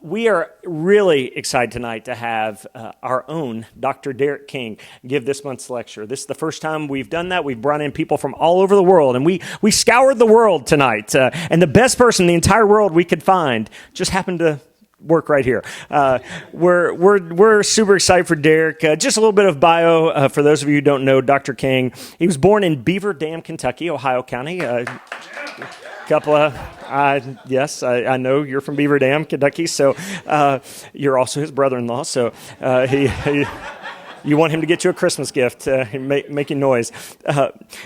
We are really excited tonight to have our own Dr. Derek King give this month's lecture. This is the first time we've done that. We've brought in people from all over the world, and we scoured the world tonight. And the best person in the entire world we could find just happened to work right here. We're super excited for Derek. Just a little bit of bio for those of you who don't know Dr. King. He was born in Beaver Dam, Kentucky, Ohio County. Yes, I know you're from Beaver Dam, Kentucky, so you're also his brother-in-law, so you want him to get you a Christmas gift, making noise.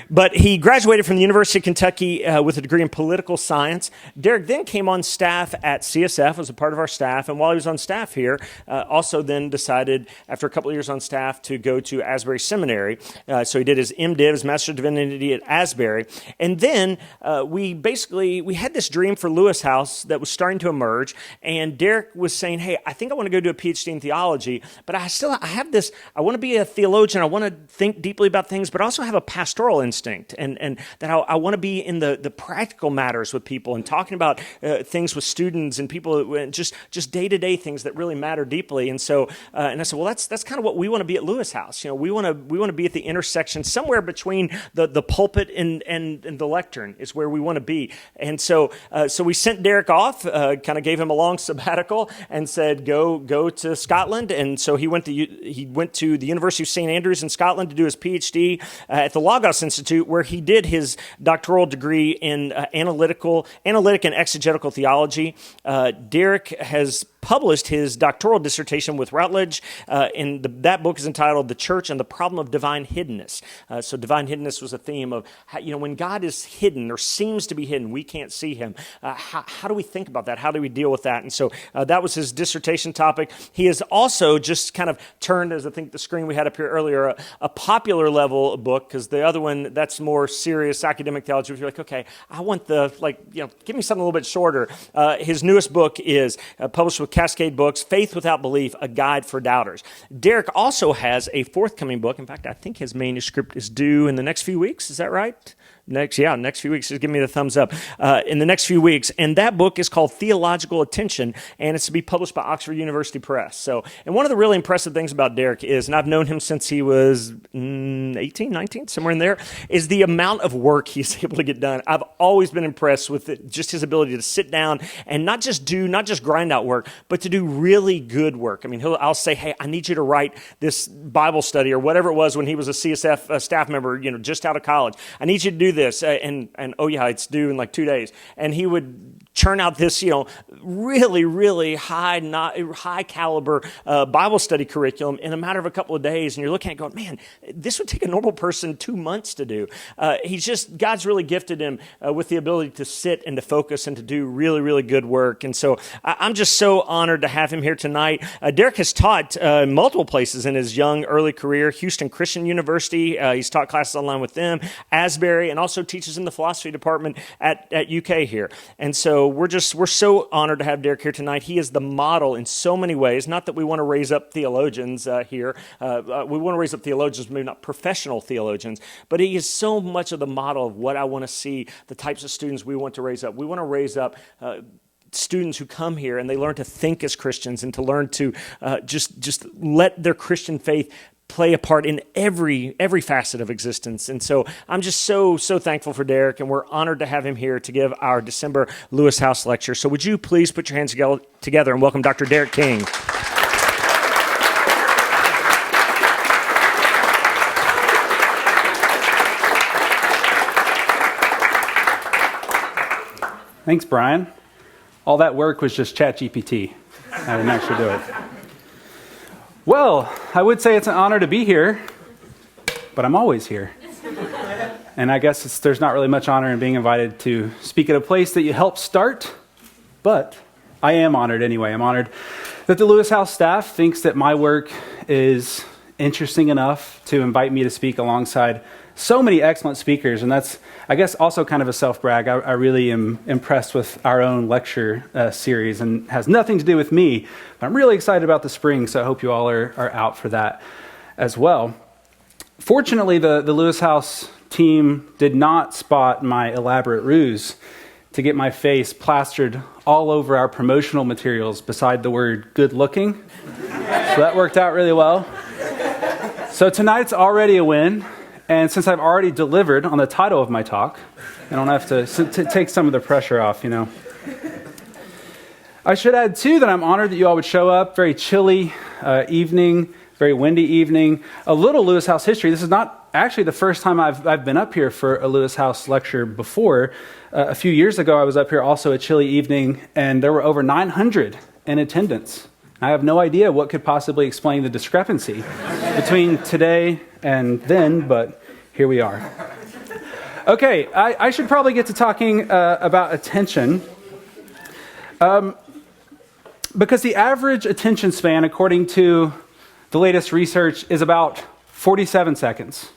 But he graduated from the University of Kentucky with a degree in political science. Derek then came on staff at CSF as a part of our staff, and while he was on staff here, also then decided, after a couple of years on staff, to go to Asbury Seminary. So he did his M.Div, his Master of Divinity at Asbury. And then we had this dream for Lewis House that was starting to emerge, and Derek was saying, hey, I think I want to go do a Ph.D. in theology, but I have this, I want to be a theologian, I want to think deeply about things, but I also have a pastoral instinct, and that I want to be in the practical matters with people and talking about things with students and people, just day-to-day things that really matter deeply. And so, and I said, well, that's kind of what we want to be at Lewis House. You know, we want to be at the intersection, somewhere between the pulpit and the lectern is where we want to be. And so we sent Derek off, kind of gave him a long sabbatical, and said, go to Scotland. And so he went to the University of St. Andrews in Scotland to do his PhD at the Logos Institute, where he did his doctoral degree in analytic and exegetical theology. Derek has published his doctoral dissertation with Routledge, and that book is entitled "The Church and the Problem of Divine Hiddenness." So divine hiddenness was a theme of how, when God is hidden or seems to be hidden, we can't see him. How do we think about that? How do we deal with that? And so that was his dissertation topic. He has also just kind of turned, as I think the screen we had up here earlier, a popular level book, because the other one, that's more serious academic theology. You're like, okay, I want give me something a little bit shorter. His newest book is published with Cascade Books, Faith Without Belief, A Guide for Doubters. Derek also has a forthcoming book. In fact, I think his manuscript is due in the next few weeks. Is that right? Next few weeks. Just give me the thumbs up. In the next few weeks. And that book is called Theological Attention, and it's to be published by Oxford University Press. So, and one of the really impressive things about Derek is, and I've known him since he was 18, 19, somewhere in there, is the amount of work he's able to get done. I've always been impressed with just his ability to sit down and not just grind out work, but to do really good work. I mean, I'll say, hey, I need you to write this Bible study or whatever it was when he was a CSF staff member, just out of college. I need you to do this, and oh yeah, it's due in like 2 days. And he would churn out this, really, really high caliber Bible study curriculum in a matter of a couple of days. And you're looking at it going, man, this would take a normal person 2 months to do. God's really gifted him with the ability to sit and to focus and to do really, really good work. And so I'm just so honored to have him here tonight. Derek has taught multiple places in his early career: Houston Christian University. He's taught classes online with them, Asbury, and also teaches in the philosophy department at UK here. And so we're so honored to have Derek here tonight. He is the model in so many ways. Not that we want to raise up theologians here. We want to raise up theologians, maybe not professional theologians, but he is so much of the model of what I want to see, the types of students we want to raise up. We want to raise up students who come here and they learn to think as Christians and to learn to just let their Christian faith play a part in every facet of existence. And so I'm just so thankful for Derek, and we're honored to have him here to give our December Lewis House lecture. So would you please put your hands together and welcome Dr. Derek King. Thanks, Brian. All that work was just ChatGPT. I didn't actually do it. Well, I would say it's an honor to be here, but I'm always here. And I guess there's not really much honor in being invited to speak at a place that you helped start, but I am honored anyway. I'm honored that the Lewis House staff thinks that my work is interesting enough to invite me to speak alongside so many excellent speakers, and that's, I guess, also kind of a self-brag. I really am impressed with our own lecture series, and has nothing to do with me, but I'm really excited about the spring, so I hope you all are out for that as well. Fortunately, the Lewis House team did not spot my elaborate ruse, to get my face plastered all over our promotional materials beside the word good looking. So that worked out really well. So tonight's already a win. And since I've already delivered on the title of my talk, I don't have to take some of the pressure off, you know. I should add, too, that I'm honored that you all would show up. Very chilly evening, very windy evening. A little Lewis House history. This is not actually the first time I've been up here for a Lewis House lecture before. A few years ago, I was up here also a chilly evening, and there were over 900 in attendance. I have no idea what could possibly explain the discrepancy between today and then, but here we are. Okay, I should probably get to talking about attention. Because the average attention span, according to the latest research, is about 47 seconds.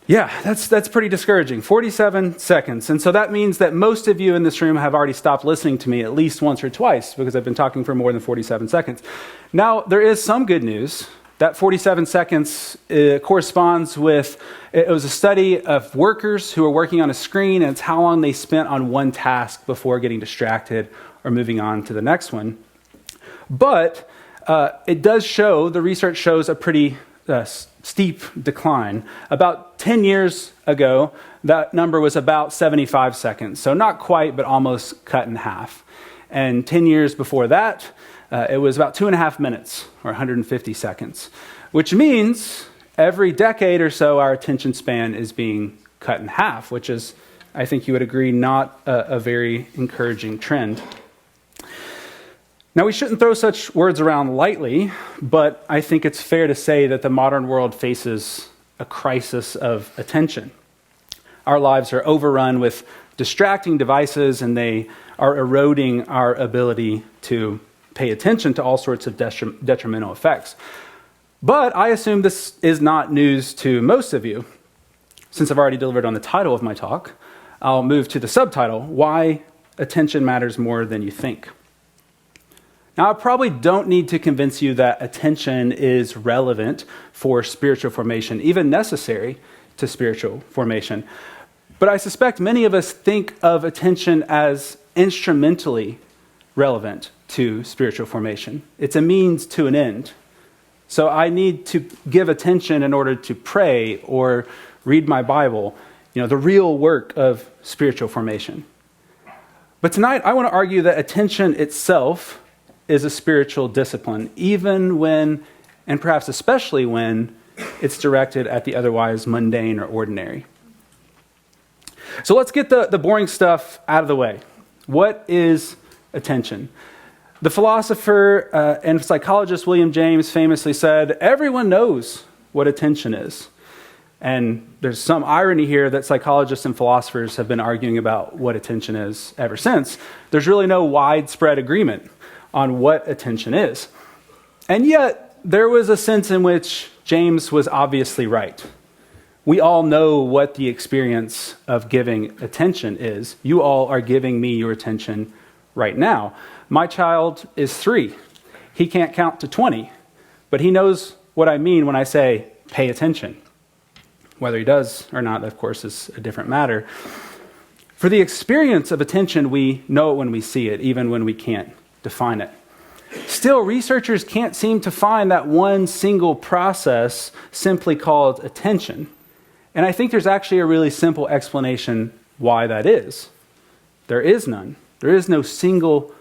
Yeah, that's pretty discouraging. 47 seconds. And so that means that most of you in this room have already stopped listening to me at least once or twice because I've been talking for more than 47 seconds. Now, there is some good news. That 47 seconds corresponds with, it was a study of workers who are working on a screen, and it's how long they spent on one task before getting distracted or moving on to the next one. But it does show, the research shows a pretty steep decline. About 10 years ago, that number was about 75 seconds. So not quite, but almost cut in half. And 10 years before that, it was about 2.5 minutes, or 150 seconds, which means every decade or so, our attention span is being cut in half, which is, I think you would agree, not a very encouraging trend. Now, we shouldn't throw such words around lightly, but I think it's fair to say that the modern world faces a crisis of attention. Our lives are overrun with distracting devices, and they are eroding our ability to pay attention to all sorts of detrimental effects. But I assume this is not news to most of you. Since I've already delivered on the title of my talk, I'll move to the subtitle, Why Attention Matters More Than You Think. Now, I probably don't need to convince you that attention is relevant for spiritual formation, even necessary to spiritual formation. But I suspect many of us think of attention as instrumentally relevant to spiritual formation. It's a means to an end. So I need to give attention in order to pray or read my Bible, the real work of spiritual formation. But tonight, I want to argue that attention itself is a spiritual discipline, even when, and perhaps especially when, it's directed at the otherwise mundane or ordinary. So let's get the boring stuff out of the way. What is attention? The philosopher and psychologist William James famously said, everyone knows what attention is. And there's some irony here that psychologists and philosophers have been arguing about what attention is ever since. There's really no widespread agreement on what attention is. And yet, there was a sense in which James was obviously right. We all know what the experience of giving attention is. You all are giving me your attention right now. My child is 3. He can't count to 20, but he knows what I mean when I say, pay attention. Whether he does or not, of course, is a different matter. For the experience of attention, we know it when we see it, even when we can't define it. Still, researchers can't seem to find that one single process simply called attention. And I think there's actually a really simple explanation why that is. There is none. There is no single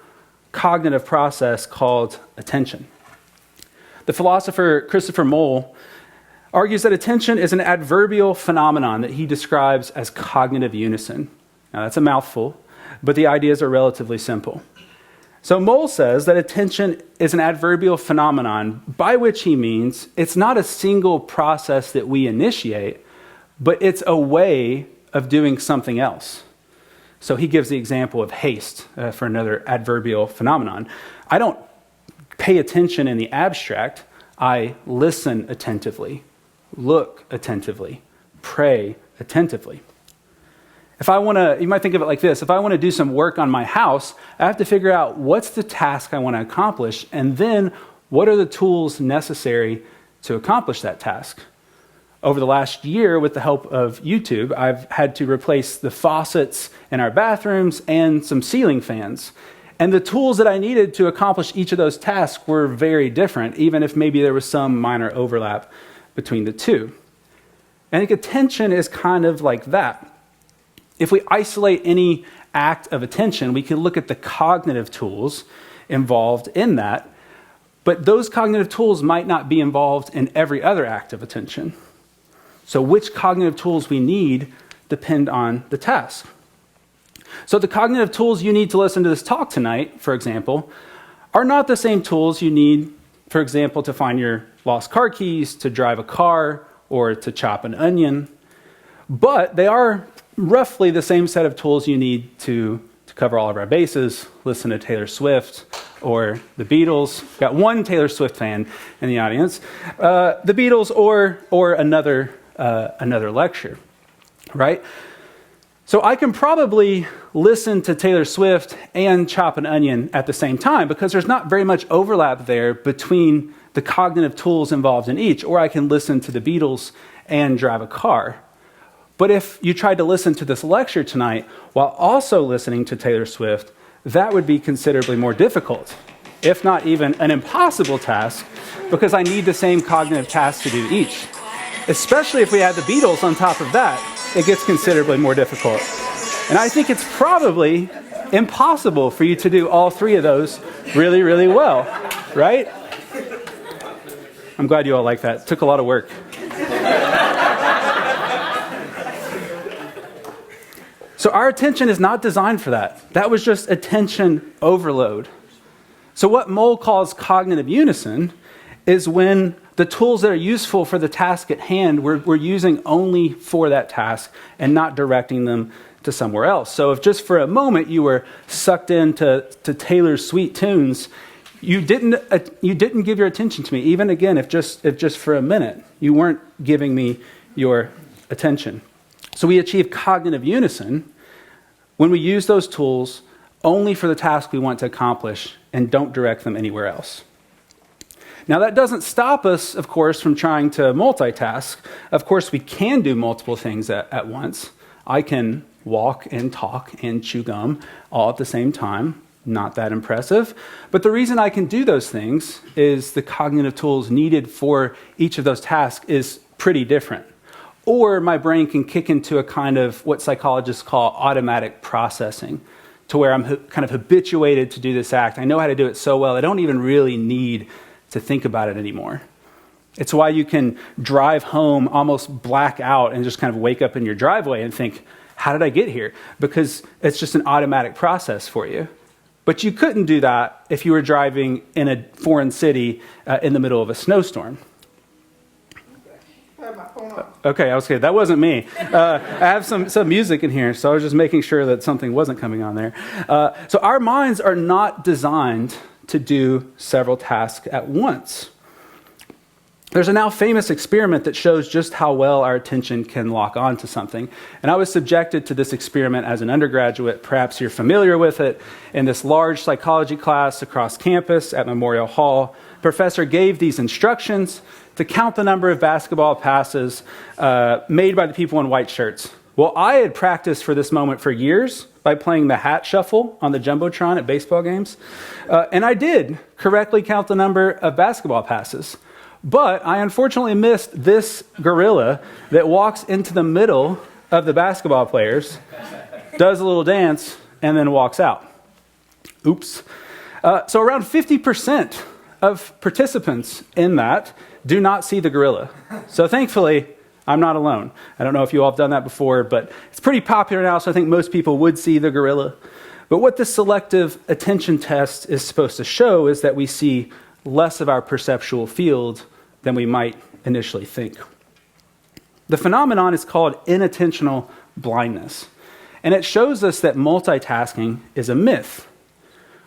cognitive process called attention. The philosopher Christopher Mole argues that attention is an adverbial phenomenon that he describes as cognitive unison. Now, that's a mouthful, but the ideas are relatively simple. So Mole says that attention is an adverbial phenomenon, by which he means it's not a single process that we initiate, but it's a way of doing something else. So he gives the example of haste for another adverbial phenomenon. I don't pay attention in the abstract. I listen attentively, look attentively, pray attentively. If I want to, you might think of it like this. If I want to do some work on my house, I have to figure out what's the task I want to accomplish, and then what are the tools necessary to accomplish that task. over the last year, with the help of YouTube, I've had to replace the faucets in our bathrooms and some ceiling fans. And the tools that I needed to accomplish each of those tasks were very different, even if maybe there was some minor overlap between the two. And I think attention is kind of like that. If we isolate any act of attention, we can look at the cognitive tools involved in that, but those cognitive tools might not be involved in every other act of attention. So which cognitive tools we need depend on the task. So the cognitive tools you need to listen to this talk tonight, for example, are not the same tools you need, for example, to find your lost car keys, to drive a car, or to chop an onion. But they are roughly the same set of tools you need to cover all of our bases, listen to Taylor Swift or the Beatles. Got one Taylor Swift fan in the audience. The Beatles or another lecture, right? So I can probably listen to Taylor Swift and chop an onion at the same time because there's not very much overlap there between the cognitive tools involved in each, or I can listen to the Beatles and drive a car. But if you tried to listen to this lecture tonight while also listening to Taylor Swift, that would be considerably more difficult, if not even an impossible task, because I need the same cognitive task to do each. Especially if we add the Beatles on top of that, it gets considerably more difficult. And I think it's probably impossible for you to do all three of those really, really well, right? I'm glad you all like that. It took a lot of work. So our attention is not designed for that. That was just attention overload. So what Moll calls cognitive unison is when the tools that are useful for the task at hand, we're using only for that task and not directing them to somewhere else. So if just for a moment you were sucked into Taylor's sweet tunes, you didn't give your attention to me. Even again, if just for a minute, you weren't giving me your attention. So we achieve cognitive unison when we use those tools only for the task we want to accomplish and don't direct them anywhere else. Now, that doesn't stop us, of course, from trying to multitask. Of course, we can do multiple things at once. I can walk and talk and chew gum all at the same time. Not that impressive. But the reason I can do those things is the cognitive tools needed for each of those tasks is pretty different. Or my brain can kick into a kind of what psychologists call automatic processing, to where I'm kind of habituated to do this act. I know how to do it so well, I don't even really need to think about it anymore. It's why you can drive home, almost black out, and just kind of wake up in your driveway and think, how did I get here? Because it's just an automatic process for you. But you couldn't do that if you were driving in a foreign city in the middle of a snowstorm. Okay, I was kidding. That wasn't me. I have some music in here, so I was just making sure that something wasn't coming on there. So our minds are not designed to do several tasks at once. There's a now famous experiment that shows just how well our attention can lock on to something. And I was subjected to this experiment as an undergraduate. Perhaps you're familiar with it. In this large psychology class across campus at Memorial Hall, the professor gave these instructions to count the number of basketball passes made by the people in white shirts. Well, I had practiced for this moment for years by playing the hat shuffle on the Jumbotron at baseball games. And I did correctly count the number of basketball passes. But I unfortunately missed this gorilla that walks into the middle of the basketball players, does a little dance, and then walks out. Oops. So around 50% of participants in that do not see the gorilla. So thankfully, I'm not alone. I don't know if you all have done that before, but it's pretty popular now, so I think most people would see the gorilla. But what this selective attention test is supposed to show is that we see less of our perceptual field than we might initially think. The phenomenon is called inattentional blindness, and it shows us that multitasking is a myth.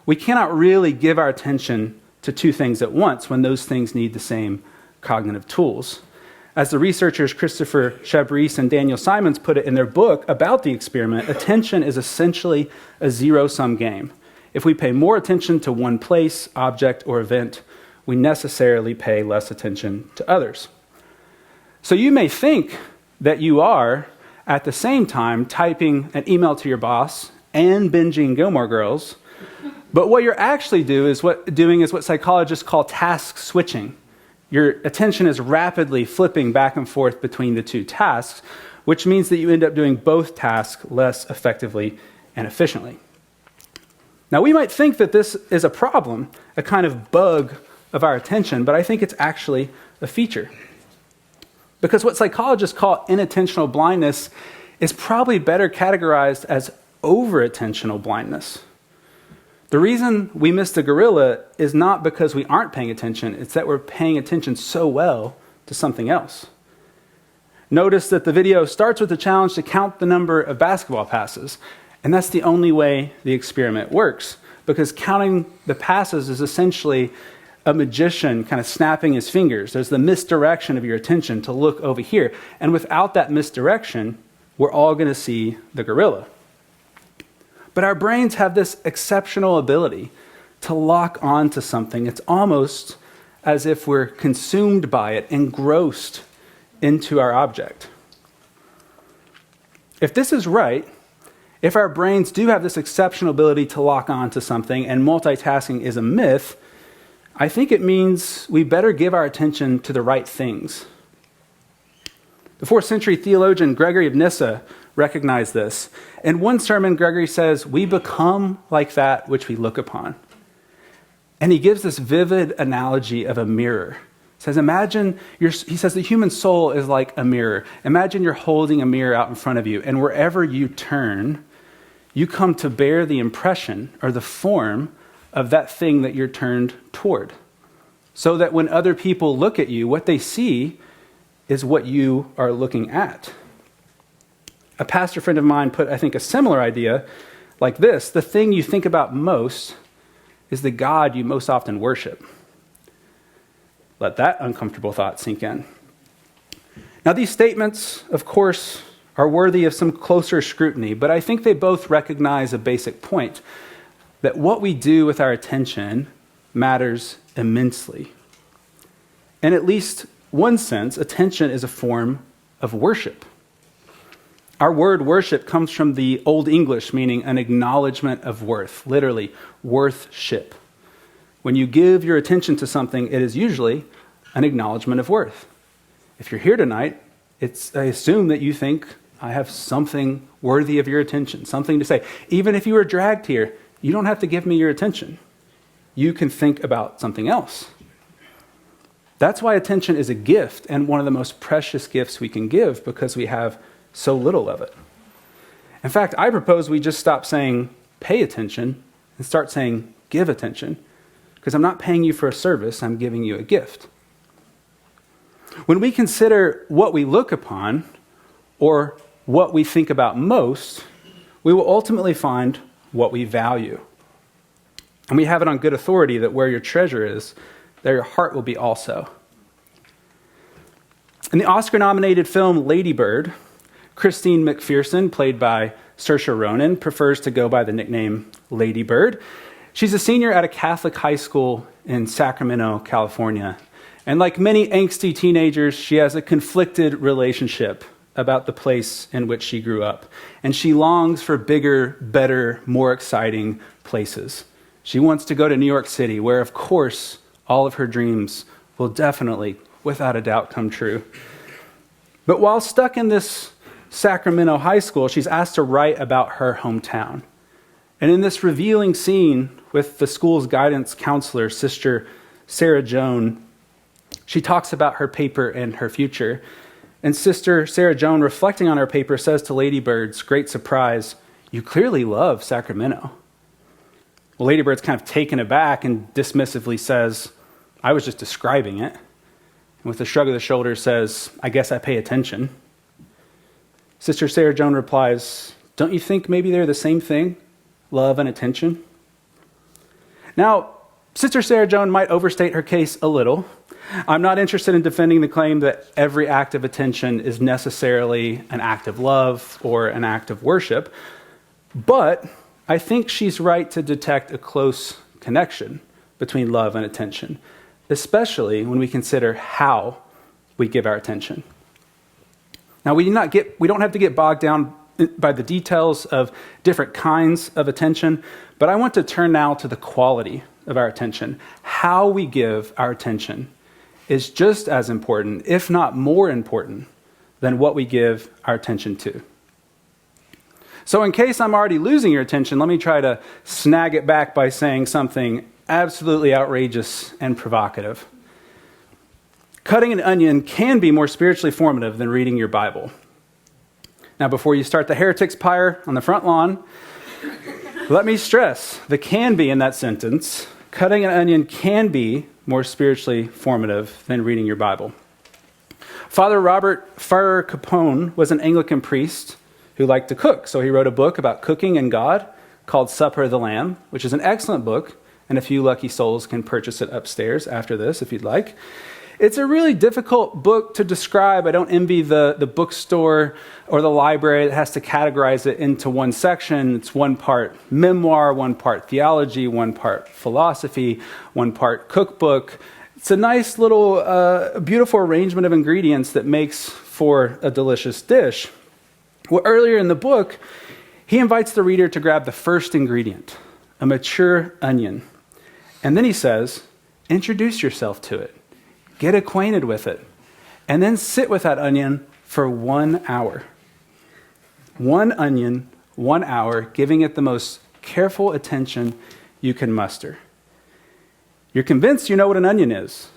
We cannot really give our attention to two things at once when those things need the same cognitive tools. As the researchers Christopher Chabris and Daniel Simons put it in their book about the experiment, attention is essentially a zero-sum game. If we pay more attention to one place, object, or event, we necessarily pay less attention to others. So you may think that you are, at the same time, typing an email to your boss and binging Gilmore Girls, but what you're actually doing is what psychologists call task switching. Your attention is rapidly flipping back and forth between the two tasks, which means that you end up doing both tasks less effectively and efficiently. Now, we might think that this is a problem, a kind of bug of our attention, but I think it's actually a feature. Because what psychologists call inattentional blindness is probably better categorized as over-attentional blindness. The reason we miss the gorilla is not because we aren't paying attention, it's that we're paying attention so well to something else. Notice that the video starts with the challenge to count the number of basketball passes, and that's the only way the experiment works, because counting the passes is essentially a magician kind of snapping his fingers. There's the misdirection of your attention to look over here, and without that misdirection, we're all going to see the gorilla. But our brains have this exceptional ability to lock on to something. It's almost as if we're consumed by it, engrossed into our object. If this is right, if our brains do have this exceptional ability to lock on to something and multitasking is a myth, I think it means we better give our attention to the right things. The 4th century theologian Gregory of Nyssa recognized this. In one sermon, Gregory says, "We become like that which we look upon." And he gives this vivid analogy of a mirror. He says, he says the human soul is like a mirror. Imagine you're holding a mirror out in front of you, and wherever you turn, you come to bear the impression or the form of that thing that you're turned toward. So that when other people look at you, what they see is what you are looking at. A pastor friend of mine put, I think, a similar idea like this: the thing you think about most is the God you most often worship. Let that uncomfortable thought sink in. Now, these statements, of course, are worthy of some closer scrutiny, but I think they both recognize a basic point, that what we do with our attention matters immensely. In at least one sense, attention is a form of worship. Our word worship comes from the Old English, meaning an acknowledgement of worth, literally, worthship. When you give your attention to something, it is usually an acknowledgement of worth. If you're here tonight, I assume that you think I have something worthy of your attention, something to say. Even if you were dragged here, you don't have to give me your attention. You can think about something else. That's why attention is a gift, and one of the most precious gifts we can give, because we have so little of it. In fact, I propose we just stop saying pay attention and start saying give attention, because I'm not paying you for a service, I'm giving you a gift. When we consider what we look upon or what we think about most, we will ultimately find what we value. And we have it on good authority that where your treasure is, there your heart will be also. In the Oscar-nominated film Lady Bird, Christine McPherson, played by Saoirse Ronan, prefers to go by the nickname Lady Bird. She's a senior at a Catholic high school in Sacramento, California. And like many angsty teenagers, she has a conflicted relationship about the place in which she grew up. And she longs for bigger, better, more exciting places. She wants to go to New York City, where, of course, all of her dreams will definitely, without a doubt, come true. But while stuck in this Sacramento high school, she's asked to write about her hometown. And in this revealing scene with the school's guidance counselor, Sister Sarah Joan, she talks about her paper and her future. And Sister Sarah Joan, reflecting on her paper, says to Lady Bird's great surprise, "You clearly love Sacramento." Well, Lady Bird's kind of taken aback and dismissively says, "I was just describing it." And with a shrug of the shoulders says, "I guess I pay attention." Sister Sarah Joan replies, "Don't you think maybe they're the same thing, love and attention?" Now, Sister Sarah Joan might overstate her case a little. I'm not interested in defending the claim that every act of attention is necessarily an act of love or an act of worship, but I think she's right to detect a close connection between love and attention, especially when we consider how we give our attention. Now, we don't have to get bogged down by the details of different kinds of attention, but I want to turn now to the quality of our attention. How we give our attention is just as important, if not more important, than what we give our attention to. So in case I'm already losing your attention, let me try to snag it back by saying something absolutely outrageous and provocative. Cutting an onion can be more spiritually formative than reading your Bible. Now, before you start the heretics pyre on the front lawn, let me stress the can be in that sentence. Cutting an onion can be more spiritually formative than reading your Bible. Father Robert Farrar Capone was an Anglican priest who liked to cook, so he wrote a book about cooking and God called Supper of the Lamb, which is an excellent book, and a few lucky souls can purchase it upstairs after this if you'd like. It's a really difficult book to describe. I don't envy the bookstore or the library that has to categorize it into one section. It's one part memoir, one part theology, one part philosophy, one part cookbook. It's a nice little, beautiful arrangement of ingredients that makes for a delicious dish. Well, earlier in the book, he invites the reader to grab the first ingredient, a mature onion. And then he says, introduce yourself to it. Get acquainted with it, and then sit with that onion for 1 hour. One onion, 1 hour, giving it the most careful attention you can muster. You're convinced you know what an onion is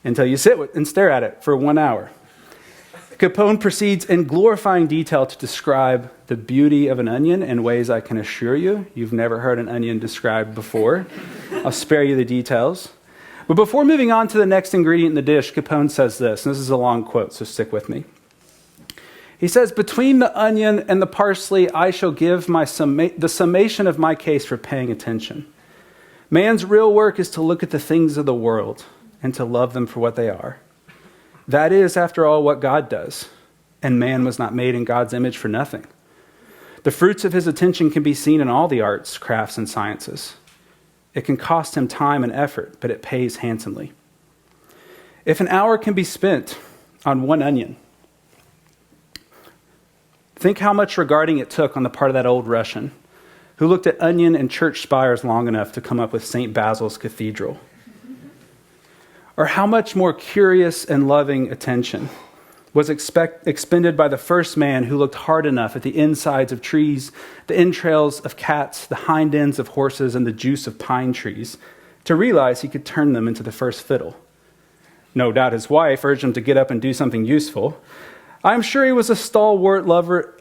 until you sit and stare at it for 1 hour. Capone proceeds in glorifying detail to describe the beauty of an onion in ways I can assure you've never heard an onion described before. I'll spare you the details. But before moving on to the next ingredient in the dish, Capone says this, and this is a long quote, so stick with me. He says, between the onion and the parsley, I shall give the summation of my case for paying attention. Man's real work is to look at the things of the world and to love them for what they are. That is, after all, what God does, and man was not made in God's image for nothing. The fruits of his attention can be seen in all the arts, crafts, and sciences. It can cost him time and effort, but it pays handsomely. If an hour can be spent on one onion, think how much regarding it took on the part of that old Russian who looked at onion and church spires long enough to come up with St. Basil's Cathedral. Or how much more curious and loving attention was expended by the first man who looked hard enough at the insides of trees, the entrails of cats, the hind ends of horses, and the juice of pine trees, to realize he could turn them into the first fiddle. No doubt his wife urged him to get up and do something useful. I'm sure he was a stalwart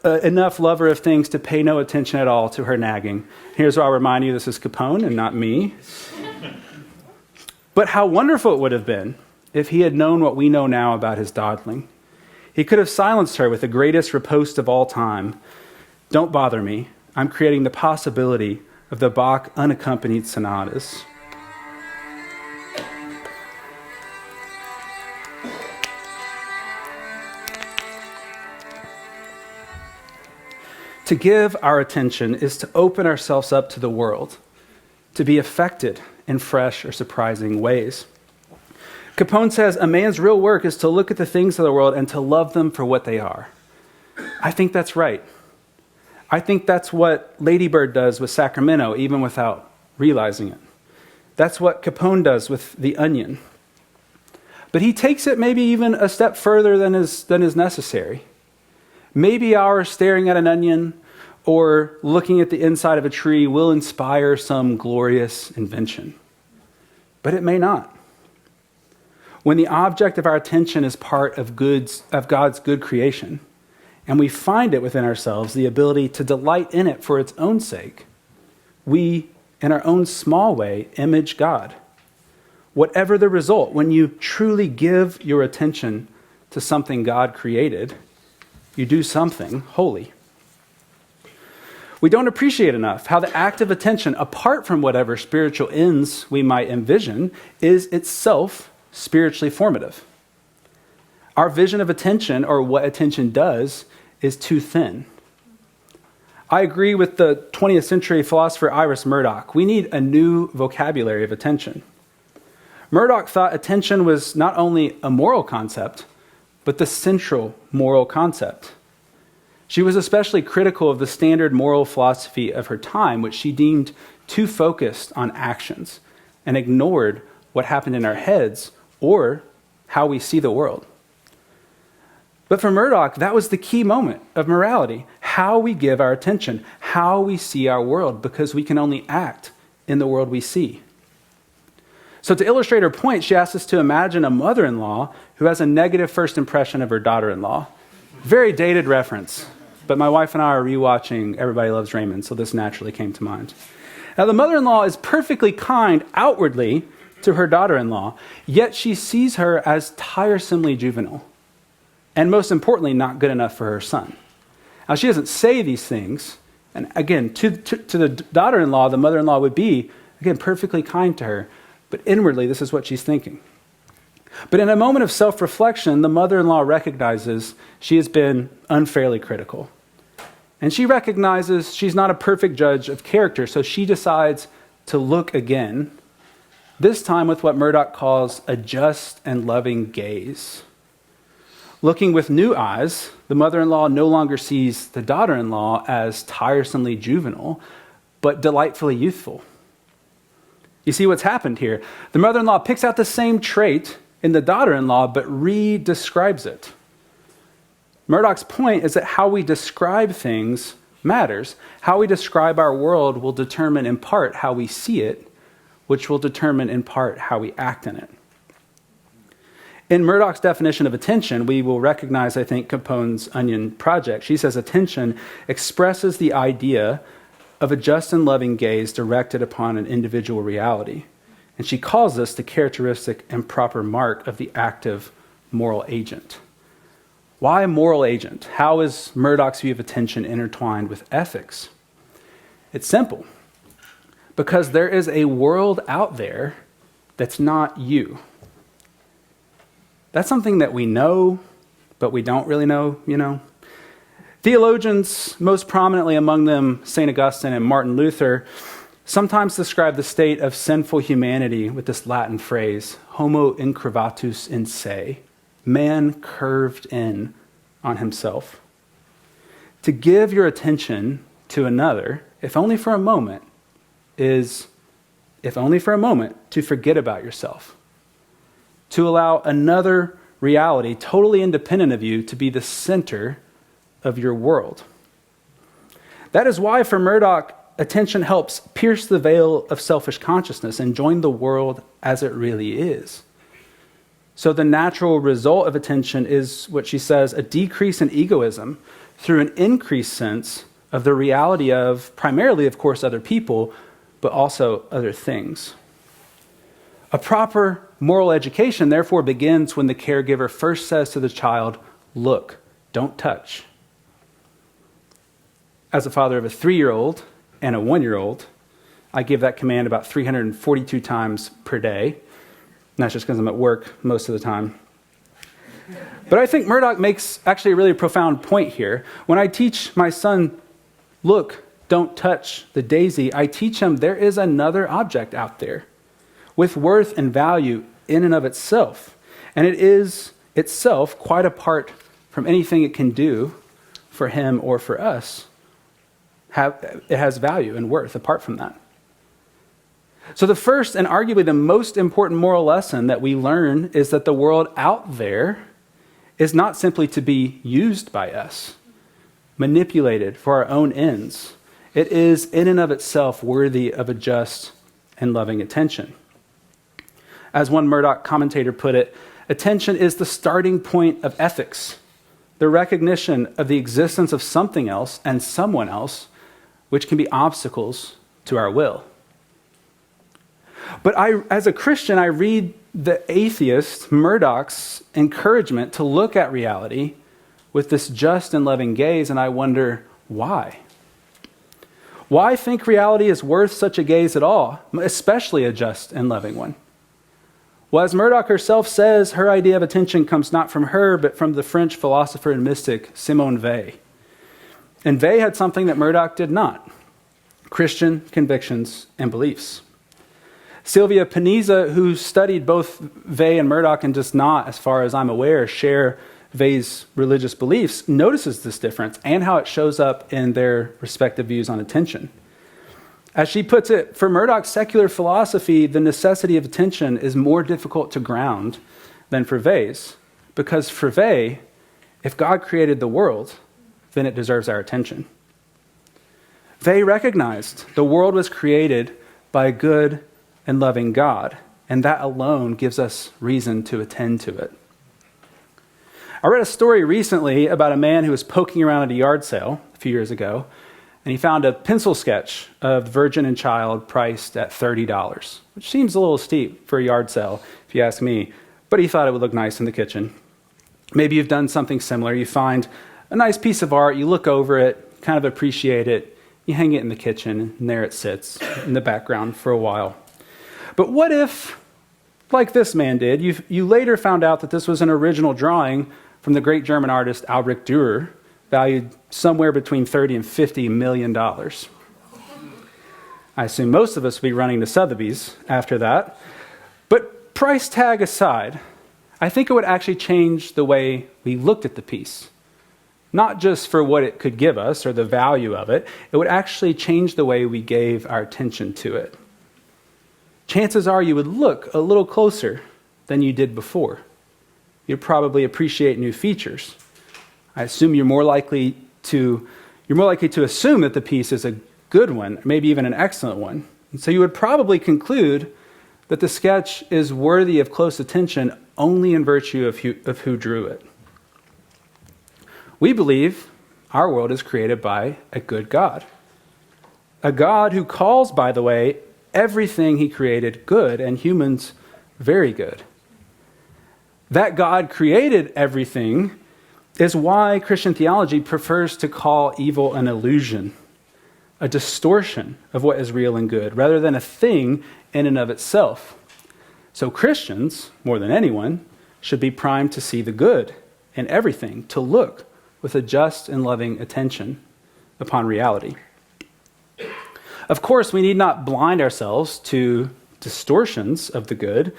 enough lover of things to pay no attention at all to her nagging. Here's where I'll remind you, this is Capone and not me. But how wonderful it would have been if he had known what we know now about his dawdling. He could have silenced her with the greatest riposte of all time. Don't bother me. I'm creating the possibility of the Bach unaccompanied sonatas. To give our attention is to open ourselves up to the world, to be affected in fresh or surprising ways. Capone says a man's real work is to look at the things of the world and to love them for what they are. I think that's right. I think that's what Lady Bird does with Sacramento, even without realizing it. That's what Capone does with the onion. But he takes it maybe even a step further than is necessary. Maybe our staring at an onion or looking at the inside of a tree will inspire some glorious invention. But it may not. When the object of our attention is part of God's good creation, and we find it within ourselves the ability to delight in it for its own sake, we, in our own small way, image God. Whatever the result, when you truly give your attention to something God created, you do something holy. We don't appreciate enough how the act of attention, apart from whatever spiritual ends we might envision, is itself spiritually formative. Our vision of attention, or what attention does, is too thin. I agree with the 20th century philosopher Iris Murdoch. We need a new vocabulary of attention. Murdoch thought attention was not only a moral concept, but the central moral concept. She was especially critical of the standard moral philosophy of her time, which she deemed too focused on actions and ignored what happened in our heads or how we see the world. But for Murdoch, that was the key moment of morality, how we give our attention, how we see our world, because we can only act in the world we see. So to illustrate her point, she asks us to imagine a mother-in-law who has a negative first impression of her daughter-in-law. Very dated reference, but my wife and I are rewatching Everybody Loves Raymond, so this naturally came to mind. Now, the mother-in-law is perfectly kind outwardly to her daughter-in-law, yet she sees her as tiresomely juvenile, and most importantly, not good enough for her son. Now, she doesn't say these things, and again, to the daughter-in-law, the mother-in-law would be, again, perfectly kind to her, but inwardly, this is what she's thinking. But in a moment of self-reflection, the mother-in-law recognizes she has been unfairly critical. And she recognizes she's not a perfect judge of character, so she decides to look again, this time with what Murdoch calls a just and loving gaze. Looking with new eyes, the mother-in-law no longer sees the daughter-in-law as tiresomely juvenile, but delightfully youthful. You see what's happened here? The mother-in-law picks out the same trait in the daughter-in-law, but re-describes it. Murdoch's point is that how we describe things matters. How we describe our world will determine in part how we see it, which will determine in part how we act in it. In Murdoch's definition of attention, we will recognize, I think, Capone's Onion Project. She says attention expresses the idea of a just and loving gaze directed upon an individual reality. And she calls this the characteristic and proper mark of the active moral agent. Why moral agent? How is Murdoch's view of attention intertwined with ethics? It's simple. Because there is a world out there that's not you. That's something that we know, but we don't really know, Theologians, most prominently among them St. Augustine and Martin Luther, sometimes describe the state of sinful humanity with this Latin phrase, homo incurvatus in se, man curved in on himself. To give your attention to another, if only for a moment, is, if only for a moment, to forget about yourself. To allow another reality, totally independent of you, to be the center of your world. That is why, for Murdoch, attention helps pierce the veil of selfish consciousness and join the world as it really is. So the natural result of attention is what she says, a decrease in egoism through an increased sense of the reality of, primarily, of course, other people, but also other things. A proper moral education, therefore, begins when the caregiver first says to the child, look, don't touch. As a father of a 3-year-old and a 1-year-old, I give that command about 342 times per day. And that's just because I'm at work most of the time. But I think Murdoch makes actually a really profound point here. When I teach my son, look, don't touch the daisy, I teach him there is another object out there with worth and value in and of itself. And it is itself quite apart from anything it can do for him or for us. It has value and worth apart from that. So the first and arguably the most important moral lesson that we learn is that the world out there is not simply to be used by us, manipulated for our own ends. It is in and of itself worthy of a just and loving attention. As one Murdoch commentator put it, attention is the starting point of ethics, the recognition of the existence of something else and someone else, which can be obstacles to our will. But as a Christian, I read the atheist Murdoch's encouragement to look at reality with this just and loving gaze, and I wonder, why? Why think reality is worth such a gaze at all, especially a just and loving one? Well, as Murdoch herself says, her idea of attention comes not from her, but from the French philosopher and mystic Simone Weil. And Weil had something that Murdoch did not: Christian convictions and beliefs. Sylvia Paniza, who studied both Weil and Murdoch and does not, as far as I'm aware, share Vey's religious beliefs notices this difference and how it shows up in their respective views on attention. As she puts it, for Murdoch's secular philosophy, the necessity of attention is more difficult to ground than for Vey's, because for Vey, if God created the world, then it deserves our attention. Vey recognized the world was created by a good and loving God, and that alone gives us reason to attend to it. I read a story recently about a man who was poking around at a yard sale a few years ago, and he found a pencil sketch of the Virgin and Child priced at $30, which seems a little steep for a yard sale, if you ask me, but he thought it would look nice in the kitchen. Maybe you've done something similar. You find a nice piece of art, you look over it, kind of appreciate it, you hang it in the kitchen, and there it sits in the background for a while. But what if, like this man did, you later found out that this was an original drawing from the great German artist Albrecht Dürer, valued somewhere between $30 and $50 million. I assume most of us will be running to Sotheby's after that. But price tag aside, I think it would actually change the way we looked at the piece. Not just for what it could give us or the value of it, it would actually change the way we gave our attention to it. Chances are you would look a little closer than you did before. You'd probably appreciate new features. I assume you're more likely to assume that the piece is a good one, maybe even an excellent one. And so you would probably conclude that the sketch is worthy of close attention only in virtue of who drew it. We believe our world is created by a good God. A God who calls, by the way, everything he created good and humans very good. That God created everything is why Christian theology prefers to call evil an illusion, a distortion of what is real and good, rather than a thing in and of itself. So Christians, more than anyone, should be primed to see the good in everything, to look with a just and loving attention upon reality. Of course, we need not blind ourselves to distortions of the good,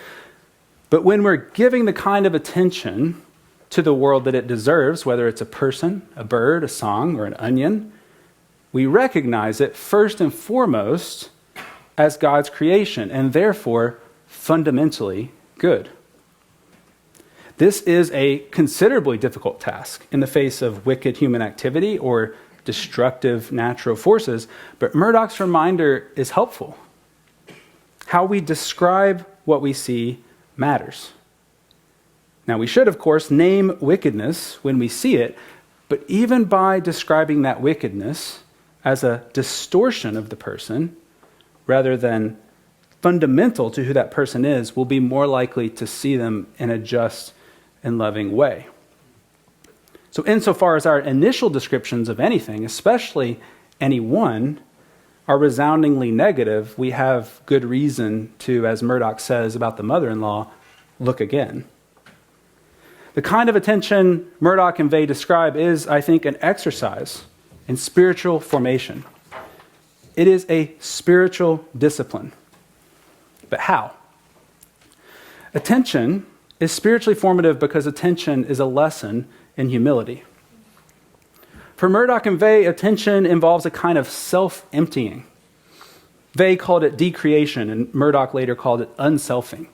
but when we're giving the kind of attention to the world that it deserves, whether it's a person, a bird, a song, or an onion, we recognize it first and foremost as God's creation, and therefore fundamentally good. This is a considerably difficult task in the face of wicked human activity or destructive natural forces, but Murdoch's reminder is helpful. How we describe what we see matters. Now, we should, of course, name wickedness when we see it, but even by describing that wickedness as a distortion of the person, rather than fundamental to who that person is, we'll be more likely to see them in a just and loving way. So insofar as our initial descriptions of anything, especially anyone, are resoundingly negative, we have good reason to, as Murdoch says about the mother-in-law, look again. The kind of attention Murdoch and Vey describe is, I think, an exercise in spiritual formation. It is a spiritual discipline. But how? Attention is spiritually formative because attention is a lesson in humility. For Murdoch and Vey, attention involves a kind of self-emptying. Vey called it decreation, and Murdoch later called it unselfing.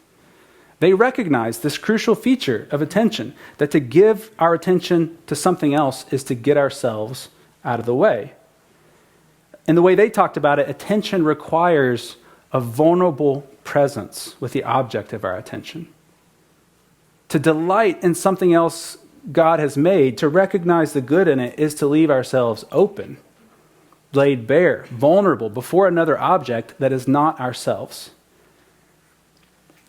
They recognize this crucial feature of attention, that to give our attention to something else is to get ourselves out of the way. And the way they talked about it, attention requires a vulnerable presence with the object of our attention. To delight in something else God has made, to recognize the good in it, is to leave ourselves open, laid bare, vulnerable before another object that is not ourselves.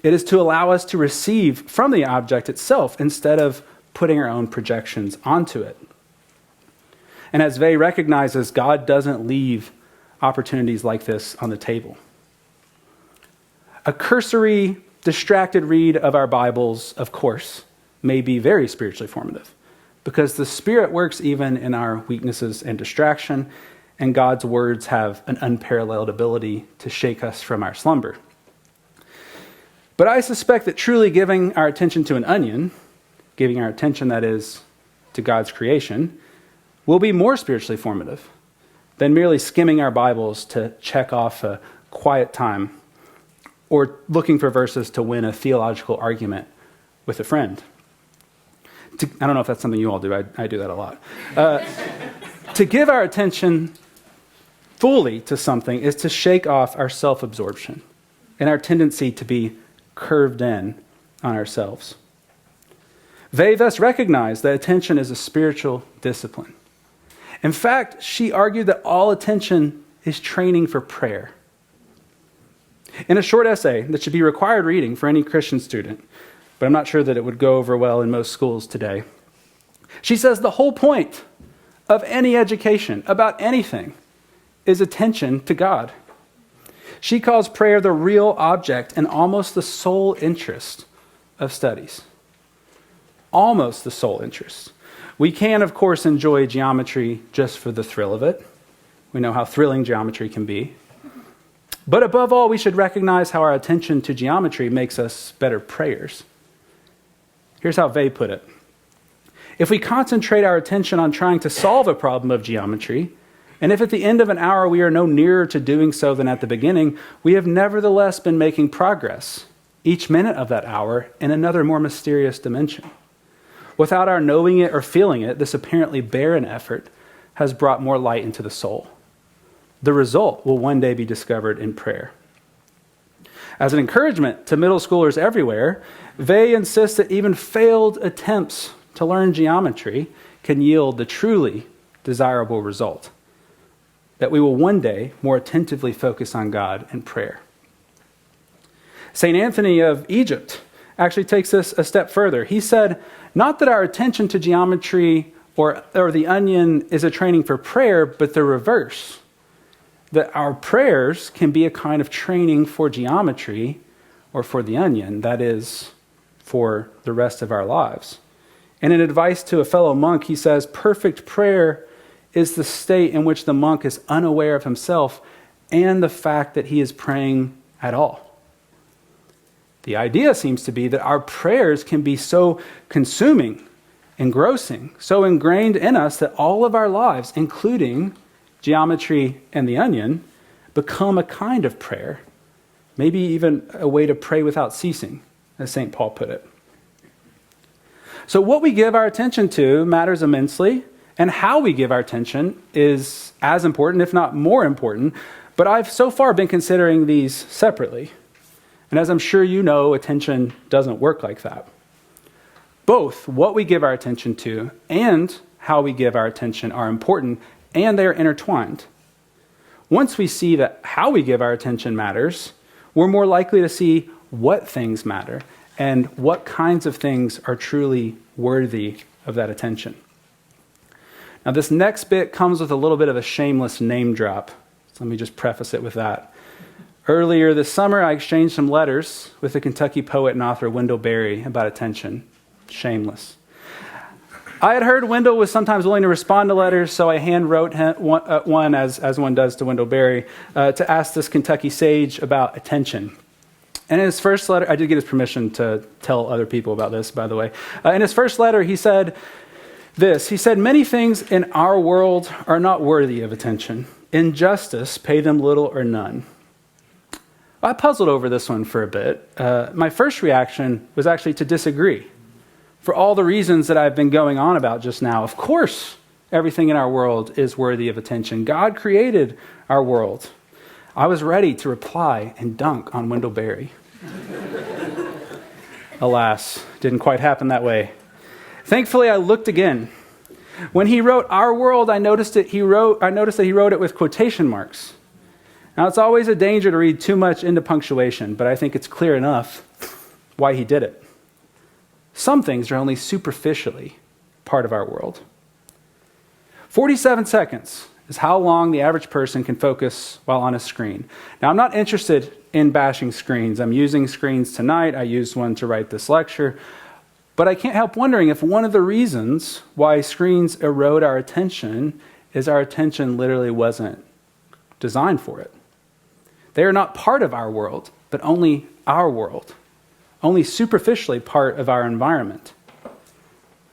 It is to allow us to receive from the object itself instead of putting our own projections onto it. And as Vey recognizes, God doesn't leave opportunities like this on the table. A cursory, distracted read of our Bibles, of course, may be very spiritually formative, because the Spirit works even in our weaknesses and distraction, and God's words have an unparalleled ability to shake us from our slumber. But I suspect that truly giving our attention to an onion giving our attention, that is, to God's creation, will be more spiritually formative than merely skimming our Bibles to check off a quiet time or looking for verses to win a theological argument with a friend. I don't know if that's something you all do. I do that a lot. To give our attention fully to something is to shake off our self-absorption and our tendency to be curved in on ourselves. They thus recognize that attention is a spiritual discipline. In fact, she argued that all attention is training for prayer. In a short essay that should be required reading for any Christian student, but I'm not sure that it would go over well in most schools today, she says the whole point of any education about anything is attention to God. She calls prayer the real object and almost the sole interest of studies. Almost the sole interest. We can, of course, enjoy geometry just for the thrill of it. We know how thrilling geometry can be. But above all, we should recognize how our attention to geometry makes us better prayers. Here's how Vey put it. If we concentrate our attention on trying to solve a problem of geometry, and if at the end of an hour we are no nearer to doing so than at the beginning, we have nevertheless been making progress, each minute of that hour, in another more mysterious dimension. Without our knowing it or feeling it, this apparently barren effort has brought more light into the soul. The result will one day be discovered in prayer. As an encouragement to middle schoolers everywhere, Vey insists that even failed attempts to learn geometry can yield the truly desirable result, that we will one day more attentively focus on God in prayer. St. Anthony of Egypt actually takes this a step further. He said, not that our attention to geometry or the onion is a training for prayer, but the reverse. That our prayers can be a kind of training for geometry or for the onion, that is, for the rest of our lives. And in advice to a fellow monk, he says, perfect prayer is the state in which the monk is unaware of himself and the fact that he is praying at all. The idea seems to be that our prayers can be so consuming, engrossing, so ingrained in us that all of our lives, including geometry and the onion, become a kind of prayer, maybe even a way to pray without ceasing, as St. Paul put it. So what we give our attention to matters immensely, and how we give our attention is as important, if not more important, but I've so far been considering these separately. And as I'm sure you know, attention doesn't work like that. Both what we give our attention to and how we give our attention are important, and they're intertwined. Once we see that how we give our attention matters, we're more likely to see what things matter and what kinds of things are truly worthy of that attention. Now, this next bit comes with a little bit of a shameless name drop. So let me just preface it with that. Earlier this summer, I exchanged some letters with the Kentucky poet and author Wendell Berry about attention. Shameless. I had heard Wendell was sometimes willing to respond to letters, so I hand wrote one, as one does to Wendell Berry, to ask this Kentucky sage about attention. And in his first letter, I did get his permission to tell other people about this, by the way. In his first letter, he said this. He said, many things in our world are not worthy of attention. Injustice, pay them little or none. I puzzled over this one for a bit. My first reaction was actually to disagree. For all the reasons that I've been going on about just now, of course, everything in our world is worthy of attention. God created our world. I was ready to reply and dunk on Wendell Berry. Alas, didn't quite happen that way. Thankfully, I looked again. When he wrote "our world," I noticed that he wrote it with quotation marks. Now, it's always a danger to read too much into punctuation, but I think it's clear enough why he did it. Some things are only superficially part of our world. 47 seconds is how long the average person can focus while on a screen. Now, I'm not interested in bashing screens. I'm using screens tonight. I used one to write this lecture. But I can't help wondering if one of the reasons why screens erode our attention is our attention literally wasn't designed for it. They are not part of our world, but only our world, only superficially part of our environment.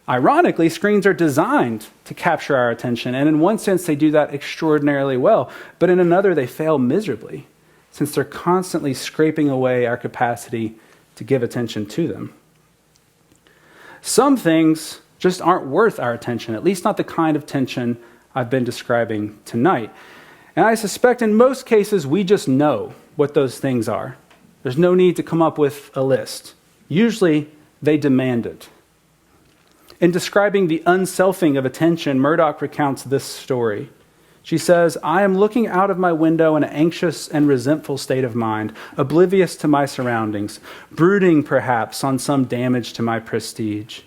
Ironically, screens are designed to capture our attention, and in one sense, they do that extraordinarily well, but in another, they fail miserably, since they're constantly scraping away our capacity to give attention to them. Some things just aren't worth our attention, at least not the kind of tension I've been describing tonight. And I suspect in most cases, we just know what those things are. There's no need to come up with a list. Usually, they demand it. In describing the unselfing of attention, Murdoch recounts this story. She says, "I am looking out of my window in an anxious and resentful state of mind, oblivious to my surroundings, brooding perhaps on some damage to my prestige.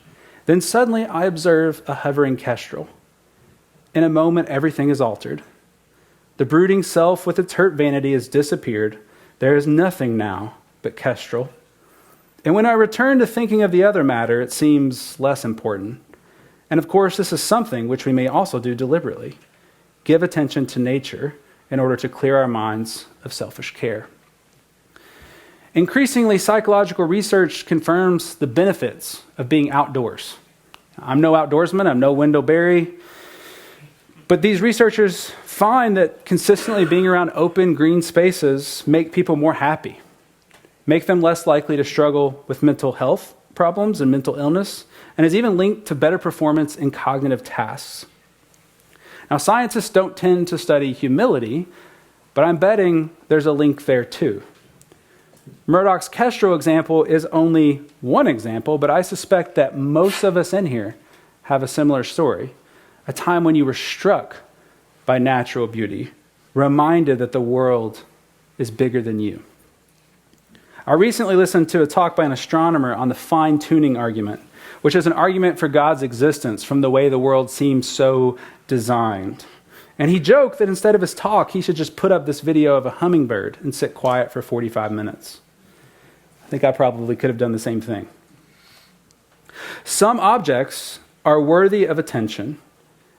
Then suddenly I observe a hovering kestrel. In a moment, everything is altered. The brooding self with its hurt vanity has disappeared. There is nothing now but kestrel. And when I return to thinking of the other matter, it seems less important. And of course, this is something which we may also do deliberately. Give attention to nature in order to clear our minds of selfish care." Increasingly, psychological research confirms the benefits of being outdoors. I'm no outdoorsman, I'm no Wendell Berry, but these researchers find that consistently being around open, green spaces make people more happy, make them less likely to struggle with mental health problems and mental illness, and is even linked to better performance in cognitive tasks. Now, scientists don't tend to study humility, but I'm betting there's a link there too. Murdoch's kestrel example is only one example, but I suspect that most of us in here have a similar story. A time when you were struck by natural beauty, reminded that the world is bigger than you. I recently listened to a talk by an astronomer on the fine-tuning argument, which is an argument for God's existence from the way the world seems so designed. And he joked that instead of his talk, he should just put up this video of a hummingbird and sit quiet for 45 minutes. I think I probably could have done the same thing. Some objects are worthy of attention,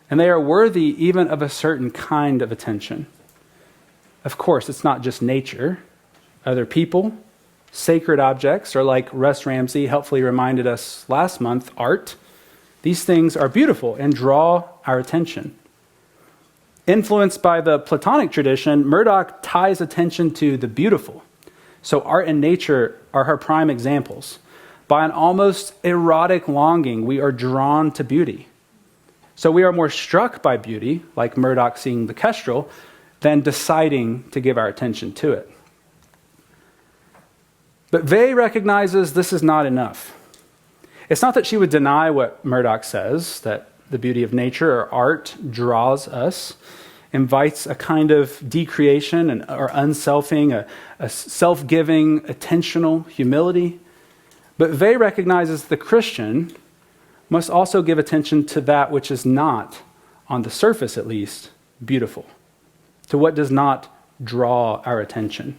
and they are worthy even of a certain kind of attention. Of course, it's not just nature. Other people, sacred objects, or like Russ Ramsey helpfully reminded us last month, art. These things are beautiful and draw our attention. Influenced by the Platonic tradition, Murdoch ties attention to the beautiful. So art and nature are her prime examples. By an almost erotic longing, we are drawn to beauty. So we are more struck by beauty, like Murdoch seeing the kestrel, than deciding to give our attention to it. But Vey recognizes this is not enough. It's not that she would deny what Murdoch says, that the beauty of nature or art draws us, invites a kind of decreation or unselfing, a self-giving, attentional humility. But Vey recognizes the Christian must also give attention to that which is not, on the surface at least, beautiful, to what does not draw our attention.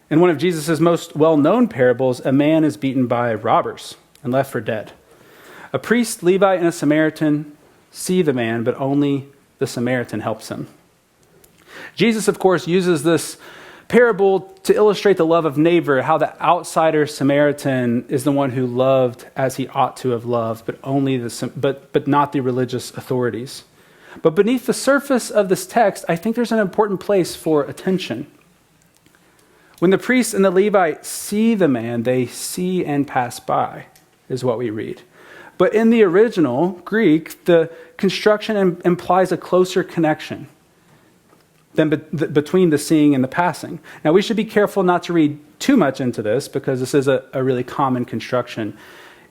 In one of Jesus' most well-known parables, a man is beaten by robbers and left for dead. A priest, Levite, and a Samaritan see the man, but only the Samaritan helps him. Jesus, of course, uses this parable to illustrate the love of neighbor, how the outsider Samaritan is the one who loved as he ought to have loved, but not the religious authorities. But beneath the surface of this text, I think there's an important place for attention. When the priest and the Levite see the man, they see and pass by, is what we read. But in the original Greek, the construction implies a closer connection than between the seeing and the passing. Now, we should be careful not to read too much into this, because this is a really common construction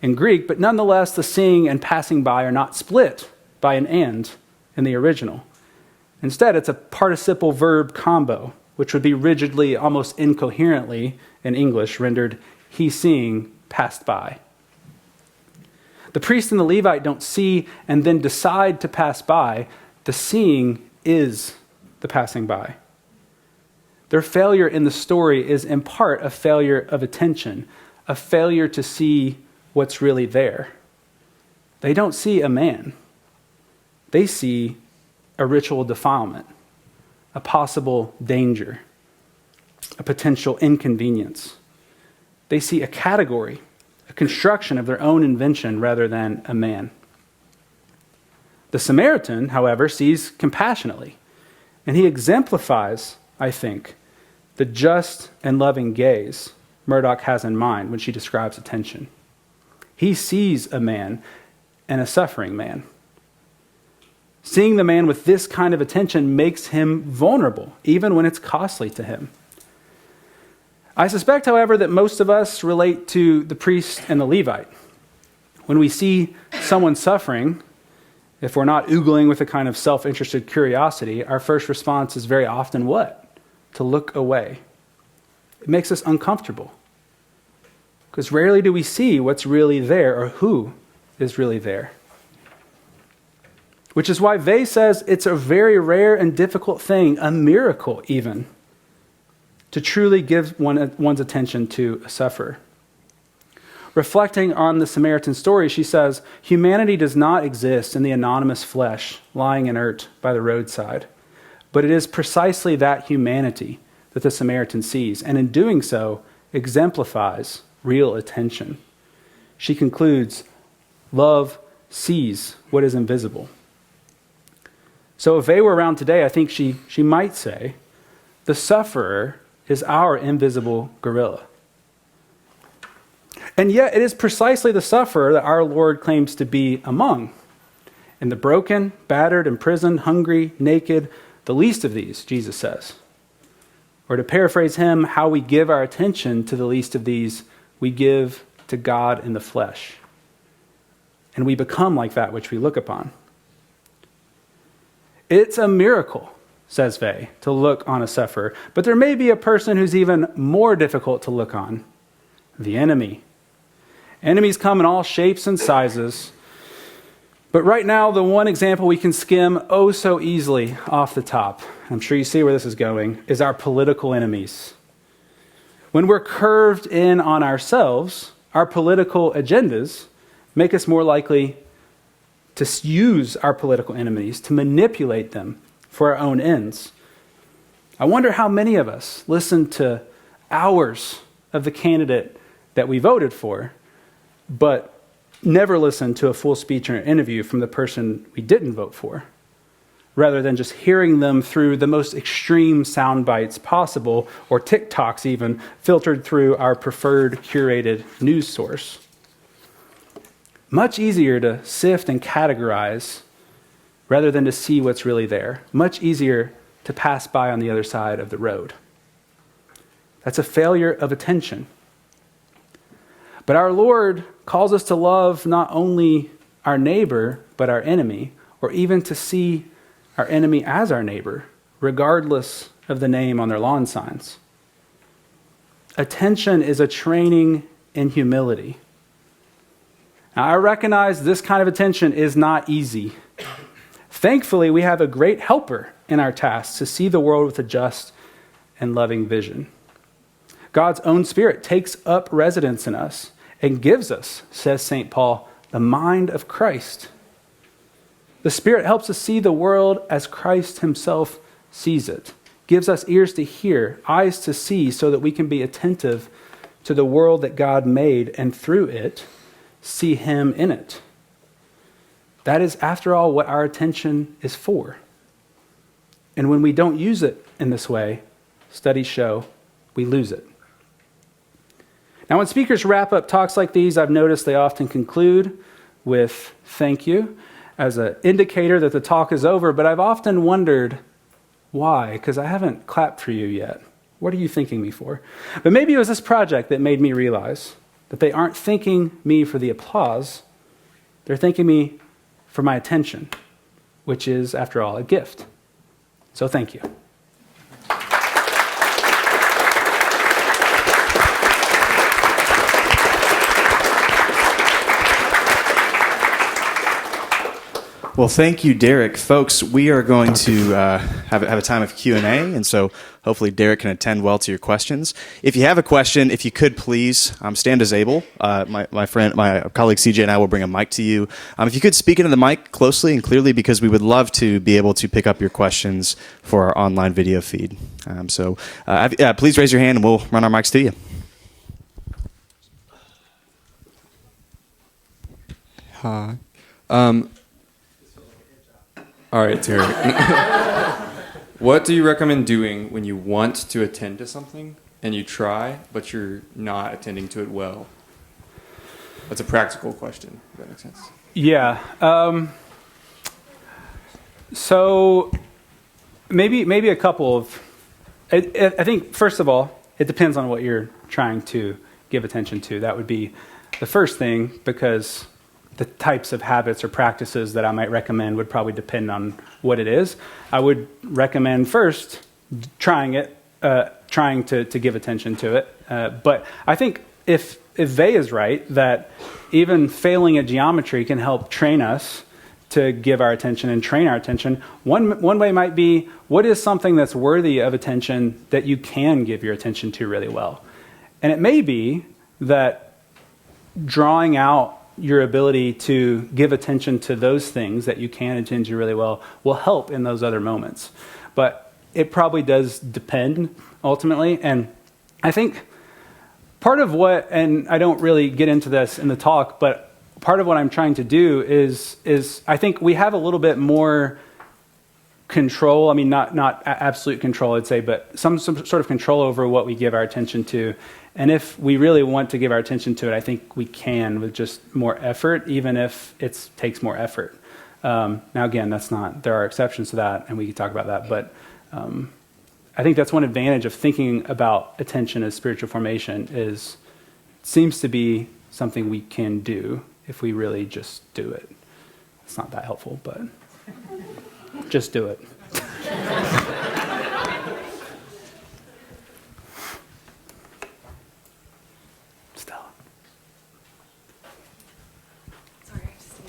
in Greek, but nonetheless, the seeing and passing by are not split by an and in the original. Instead, it's a participle verb combo, which would be rigidly, almost incoherently in English, rendered he seeing passed by. The priest and the Levite don't see and then decide to pass by. The seeing is the passing by. Their failure in the story is in part a failure of attention, a failure to see what's really there. They don't see a man. They see a ritual defilement, a possible danger, a potential inconvenience. They see a category, a construction of their own invention rather than a man. The Samaritan, however, sees compassionately, and he exemplifies, I think, the just and loving gaze Murdoch has in mind when she describes attention. He sees a man and a suffering man. Seeing the man with this kind of attention makes him vulnerable, even when it's costly to him. I suspect, however, that most of us relate to the priest and the Levite. When we see someone suffering, if we're not oogling with a kind of self-interested curiosity, our first response is very often what? To look away. It makes us uncomfortable. Because rarely do we see what's really there or who is really there. Which is why Vey says it's a very rare and difficult thing, a miracle even, to truly give one's attention to a sufferer. Reflecting on the Samaritan story, she says, humanity does not exist in the anonymous flesh lying inert by the roadside, but it is precisely that humanity that the Samaritan sees, and in doing so, exemplifies real attention. She concludes, love sees what is invisible. So if they were around today, I think she might say, the sufferer is our invisible gorilla. And yet it is precisely the sufferer that our Lord claims to be among. And the broken, battered, imprisoned, hungry, naked, the least of these, Jesus says. Or to paraphrase him, how we give our attention to the least of these, we give to God in the flesh. And we become like that which we look upon. It's a miracle, says Vey, to look on a sufferer. But there may be a person who's even more difficult to look on, the enemy. Enemies come in all shapes and sizes. But right now, the one example we can skim oh so easily off the top, I'm sure you see where this is going, is our political enemies. When we're curved in on ourselves, our political agendas make us more likely to use our political enemies, to manipulate them for our own ends. I wonder how many of us listen to hours of the candidate that we voted for, but never listen to a full speech or an interview from the person we didn't vote for, rather than just hearing them through the most extreme sound bites possible, or TikToks even, filtered through our preferred curated news source. Much easier to sift and categorize rather than to see what's really there. Much easier to pass by on the other side of the road. That's a failure of attention. But our Lord calls us to love not only our neighbor, but our enemy, or even to see our enemy as our neighbor, regardless of the name on their lawn signs. Attention is a training in humility. Now, I recognize this kind of attention is not easy. Thankfully, we have a great helper in our task to see the world with a just and loving vision. God's own Spirit takes up residence in us and gives us, says St. Paul, the mind of Christ. The Spirit helps us see the world as Christ himself sees it, gives us ears to hear, eyes to see, so that we can be attentive to the world that God made, and through it, see him in it. That is, after all, what our attention is for. And when we don't use it in this way, studies show we lose it. Now, when speakers wrap up talks like these, I've noticed they often conclude with thank you as an indicator that the talk is over, but I've often wondered why, because I haven't clapped for you yet. What are you thanking me for? But maybe it was this project that made me realize that they aren't thanking me for the applause, they're thanking me for my attention, which is, after all, a gift. So thank you. Well, thank you, Derek. Folks, we are going to have a time of Q&A, and so hopefully Derek can attend well to your questions. If you have a question, if you could please stand as able. My colleague CJ and I will bring a mic to you. If you could speak into the mic closely and clearly, because we would love to be able to pick up your questions for our online video feed. Please raise your hand and we'll run our mics to you. Hi. All right, Terry. What do you recommend doing when you want to attend to something and you try, but you're not attending to it well? That's a practical question, if that makes sense. Yeah. So maybe a couple of... I think, first of all, it depends on what you're trying to give attention to. That would be the first thing, because the types of habits or practices that I might recommend would probably depend on what it is. I would recommend first trying to give attention to it. But I think if Vey is right, that even failing at geometry can help train us to give our attention and train our attention. One way might be, what is something that's worthy of attention that you can give your attention to really well? And it may be that drawing out your ability to give attention to those things that you can attend to really well will help in those other moments. But it probably does depend ultimately. And I think part of what, and I don't really get into this in the talk, but part of what I'm trying to do is I think we have a little bit more control. I mean, not absolute control, I'd say, but some sort of control over what we give our attention to. And if we really want to give our attention to it, I think we can with just more effort, even if it takes more effort. Now, again, there are exceptions to that, and we can talk about that. But I think that's one advantage of thinking about attention as spiritual formation is it seems to be something we can do if we really just do it. It's not that helpful, but just do it. Stella. Sorry, I just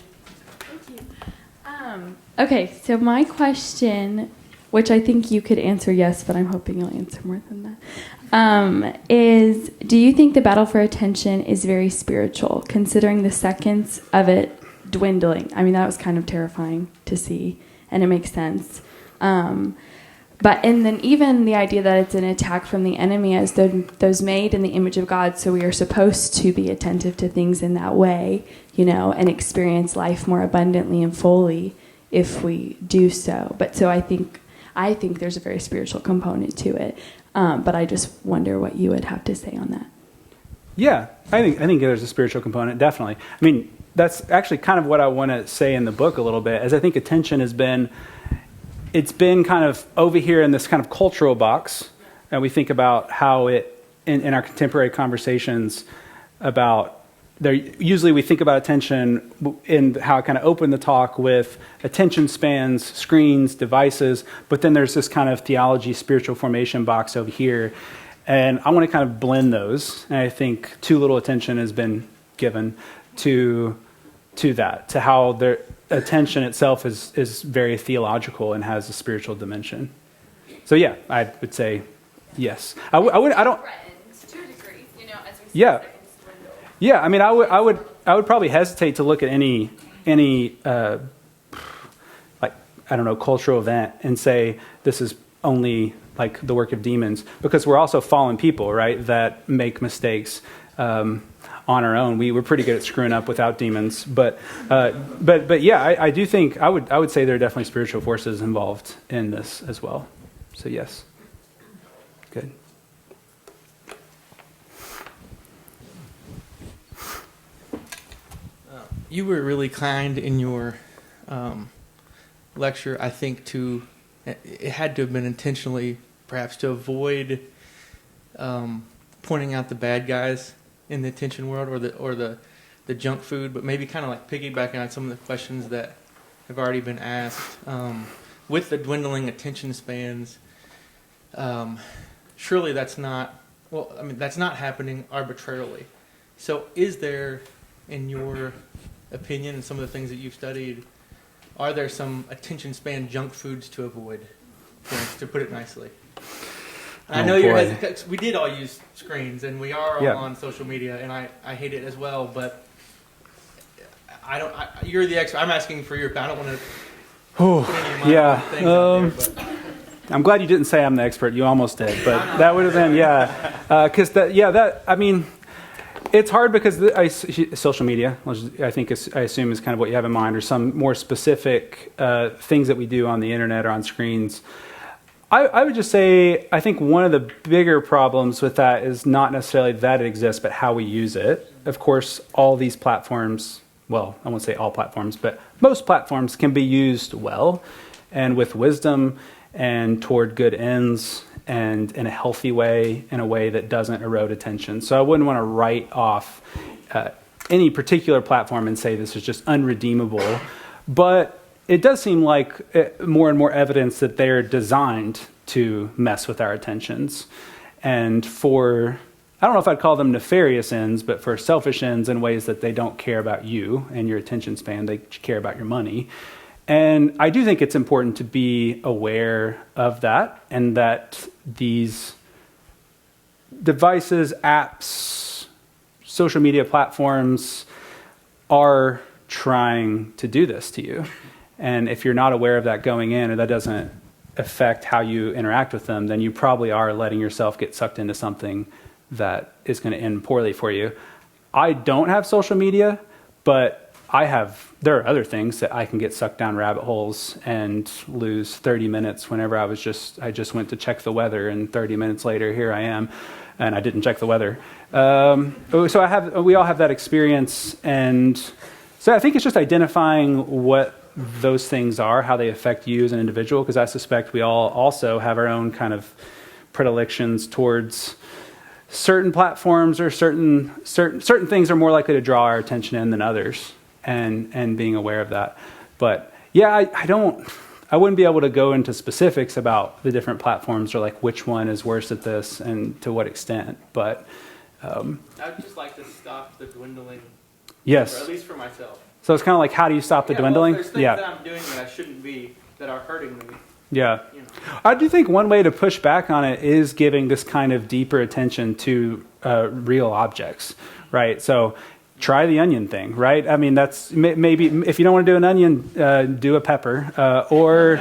thank you. Okay, so my question, which I think you could answer yes, but I'm hoping you'll answer more than that, is do you think the battle for attention is very spiritual, considering the seconds of it dwindling? I mean, that was kind of terrifying to see, and it makes sense. And then even the idea that it's an attack from the enemy as those made in the image of God, so we are supposed to be attentive to things in that way, and experience life more abundantly and fully if we do so. But so I think there's a very spiritual component to it. But I just wonder what you would have to say on that. Yeah, I think there's a spiritual component, definitely. I mean, that's actually kind of what I want to say in the book a little bit, as I think attention it's been kind of over here in this kind of cultural box, and we think about how it, in our contemporary conversations about, usually we think about attention in how I kind of open the talk with attention spans, screens, devices, but then there's this kind of theology, spiritual formation box over here, and I want to kind of blend those, and I think too little attention has been given to that, to how their attention itself is very theological and has a spiritual dimension. So yeah, I would say yes. I don't. To a degree, as we Yeah. Yeah, I mean, I would probably hesitate to look at any cultural event and say this is only like the work of demons, because we're also fallen people, right? That make mistakes on our own. We're pretty good at screwing up without demons, but yeah, I do think I would say there are definitely spiritual forces involved in this as well. So yes, good. You were really kind in your lecture, I think, it had to have been intentionally, perhaps, to avoid pointing out the bad guys in the attention world or the junk food, but maybe kind of like piggybacking on some of the questions that have already been asked. With the dwindling attention spans, surely that's not happening arbitrarily. So is there, in your opinion and some of the things that you've studied, are there some attention span junk foods to avoid, to put it nicely? I know we did all use screens, and we are all on social media, and I hate it as well, but you're the expert. I'm asking for your, I don't want to put any of my things out there, but. I'm glad you didn't say I'm the expert. You almost did, but that would have been, because It's hard because social media, which I assume is kind of what you have in mind, or some more specific things that we do on the internet or on screens. I would just say I think one of the bigger problems with that is not necessarily that it exists, but how we use it. Of course, all these platforms, well, I won't say all platforms, but most platforms can be used well and with wisdom and toward good ends and in a healthy way, in a way that doesn't erode attention. So I wouldn't want to write off any particular platform and say this is just unredeemable. But it does seem like more and more evidence that they're designed to mess with our attentions. And for, I don't know if I'd call them nefarious ends, but for selfish ends in ways that they don't care about you and your attention span, they care about your money. And I do think it's important to be aware of that, and that these devices, apps, social media platforms are trying to do this to you. And if you're not aware of that going in, or that doesn't affect how you interact with them, then you probably are letting yourself get sucked into something that is going to end poorly for you. I don't have social media, but there are other things that I can get sucked down rabbit holes and lose 30 minutes whenever I just went to check the weather, and 30 minutes later, here I am, and I didn't check the weather. So we all have that experience, and so I think it's just identifying what those things are, how they affect you as an individual, because I suspect we all also have our own kind of predilections towards certain platforms, or certain things are more likely to draw our attention in than others. And being aware of that. But yeah, I wouldn't be able to go into specifics about the different platforms, or like which one is worse at this and to what extent. But I would just like to stop the dwindling. Yes. Or at least for myself. So it's kind of like, how do you stop the dwindling? Well, there's things that I'm doing that I shouldn't be, that are hurting me. Yeah. You know. I do think one way to push back on it is giving this kind of deeper attention to real objects, right? So try the onion thing, right? I mean, that's maybe, if you don't want to do an onion, do a pepper, or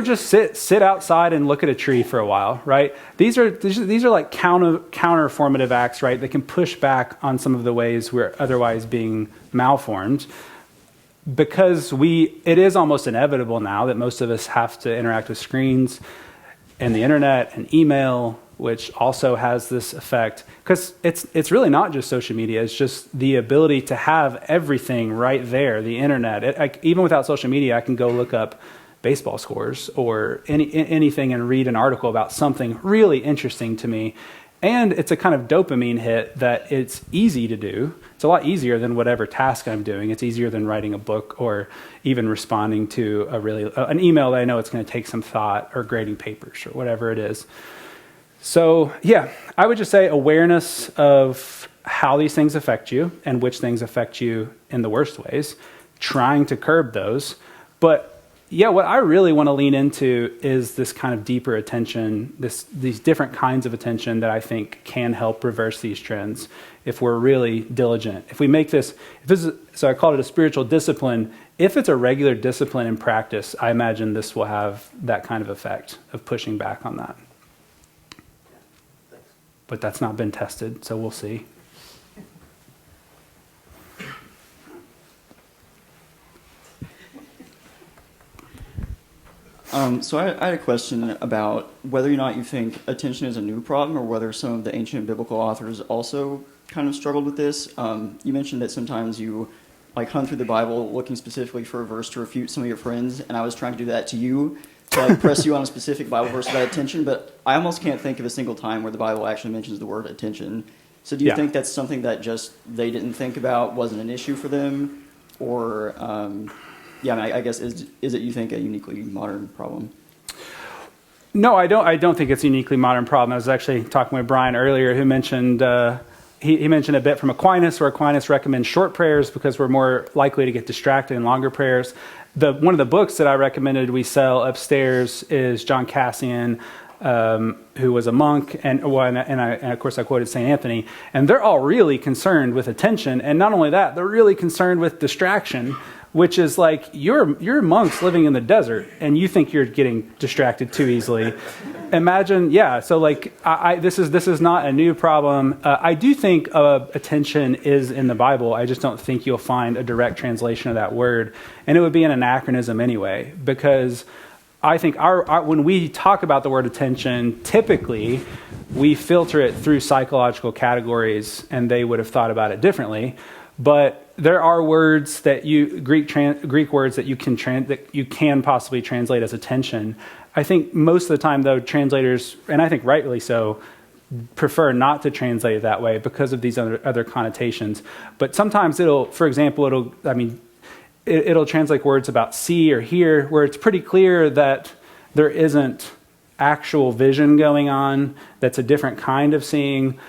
just sit outside and look at a tree for a while, right? These are like counter formative acts, right? That can push back on some of the ways we're otherwise being malformed, because it is almost inevitable now that most of us have to interact with screens and the internet and email, which also has this effect, because it's really not just social media. It's just the ability to have everything right there, the internet. Even without social media, I can go look up baseball scores or anything and read an article about something really interesting to me. And it's a kind of dopamine hit that it's easy to do. It's a lot easier than whatever task I'm doing. It's easier than writing a book, or even responding to an email that I know it's going to take some thought, or grading papers, or whatever it is. So, yeah, I would just say awareness of how these things affect you and which things affect you in the worst ways, trying to curb those. But, yeah, what I really want to lean into is this kind of deeper attention, these different kinds of attention that I think can help reverse these trends if we're really diligent. If we make so I call it a spiritual discipline. If it's a regular discipline in practice, I imagine this will have that kind of effect of pushing back on that. But that's not been tested, so we'll see. So I had a question about whether or not you think attention is a new problem, or whether some of the ancient biblical authors also kind of struggled with this. You mentioned that sometimes you hunt through the Bible looking specifically for a verse to refute some of your friends, and I was trying to do that to you, to press you on a specific Bible verse about attention, but I almost can't think of a single time where the Bible actually mentions the word attention. So do you think that's something that just they didn't think about, wasn't an issue for them, or I guess is it, you think, a uniquely modern problem? No, I don't think it's a uniquely modern problem. I was actually talking with Brian earlier, who mentioned he mentioned a bit from Aquinas, where Aquinas recommends short prayers because we're more likely to get distracted in longer prayers. One of the books that I recommended we sell upstairs is John Cassian, who was a monk, and of course I quoted St. Anthony, and they're all really concerned with attention, and not only that, they're really concerned with distraction, which is like you're monks living in the desert and you think you're getting distracted too easily. Imagine, yeah. So like, this is not a new problem. I do think attention is in the Bible. I just don't think you'll find a direct translation of that word, and it would be an anachronism anyway. Because I think when we talk about the word attention, typically we filter it through psychological categories, and they would have thought about it differently. But there are words that Greek words that you can possibly translate as attention. I think most of the time, though, translators, and I think rightly so, prefer not to translate it that way because of these other connotations. But sometimes it'll translate words about see or hear, where it's pretty clear that there isn't actual vision going on. That's a different kind of seeing.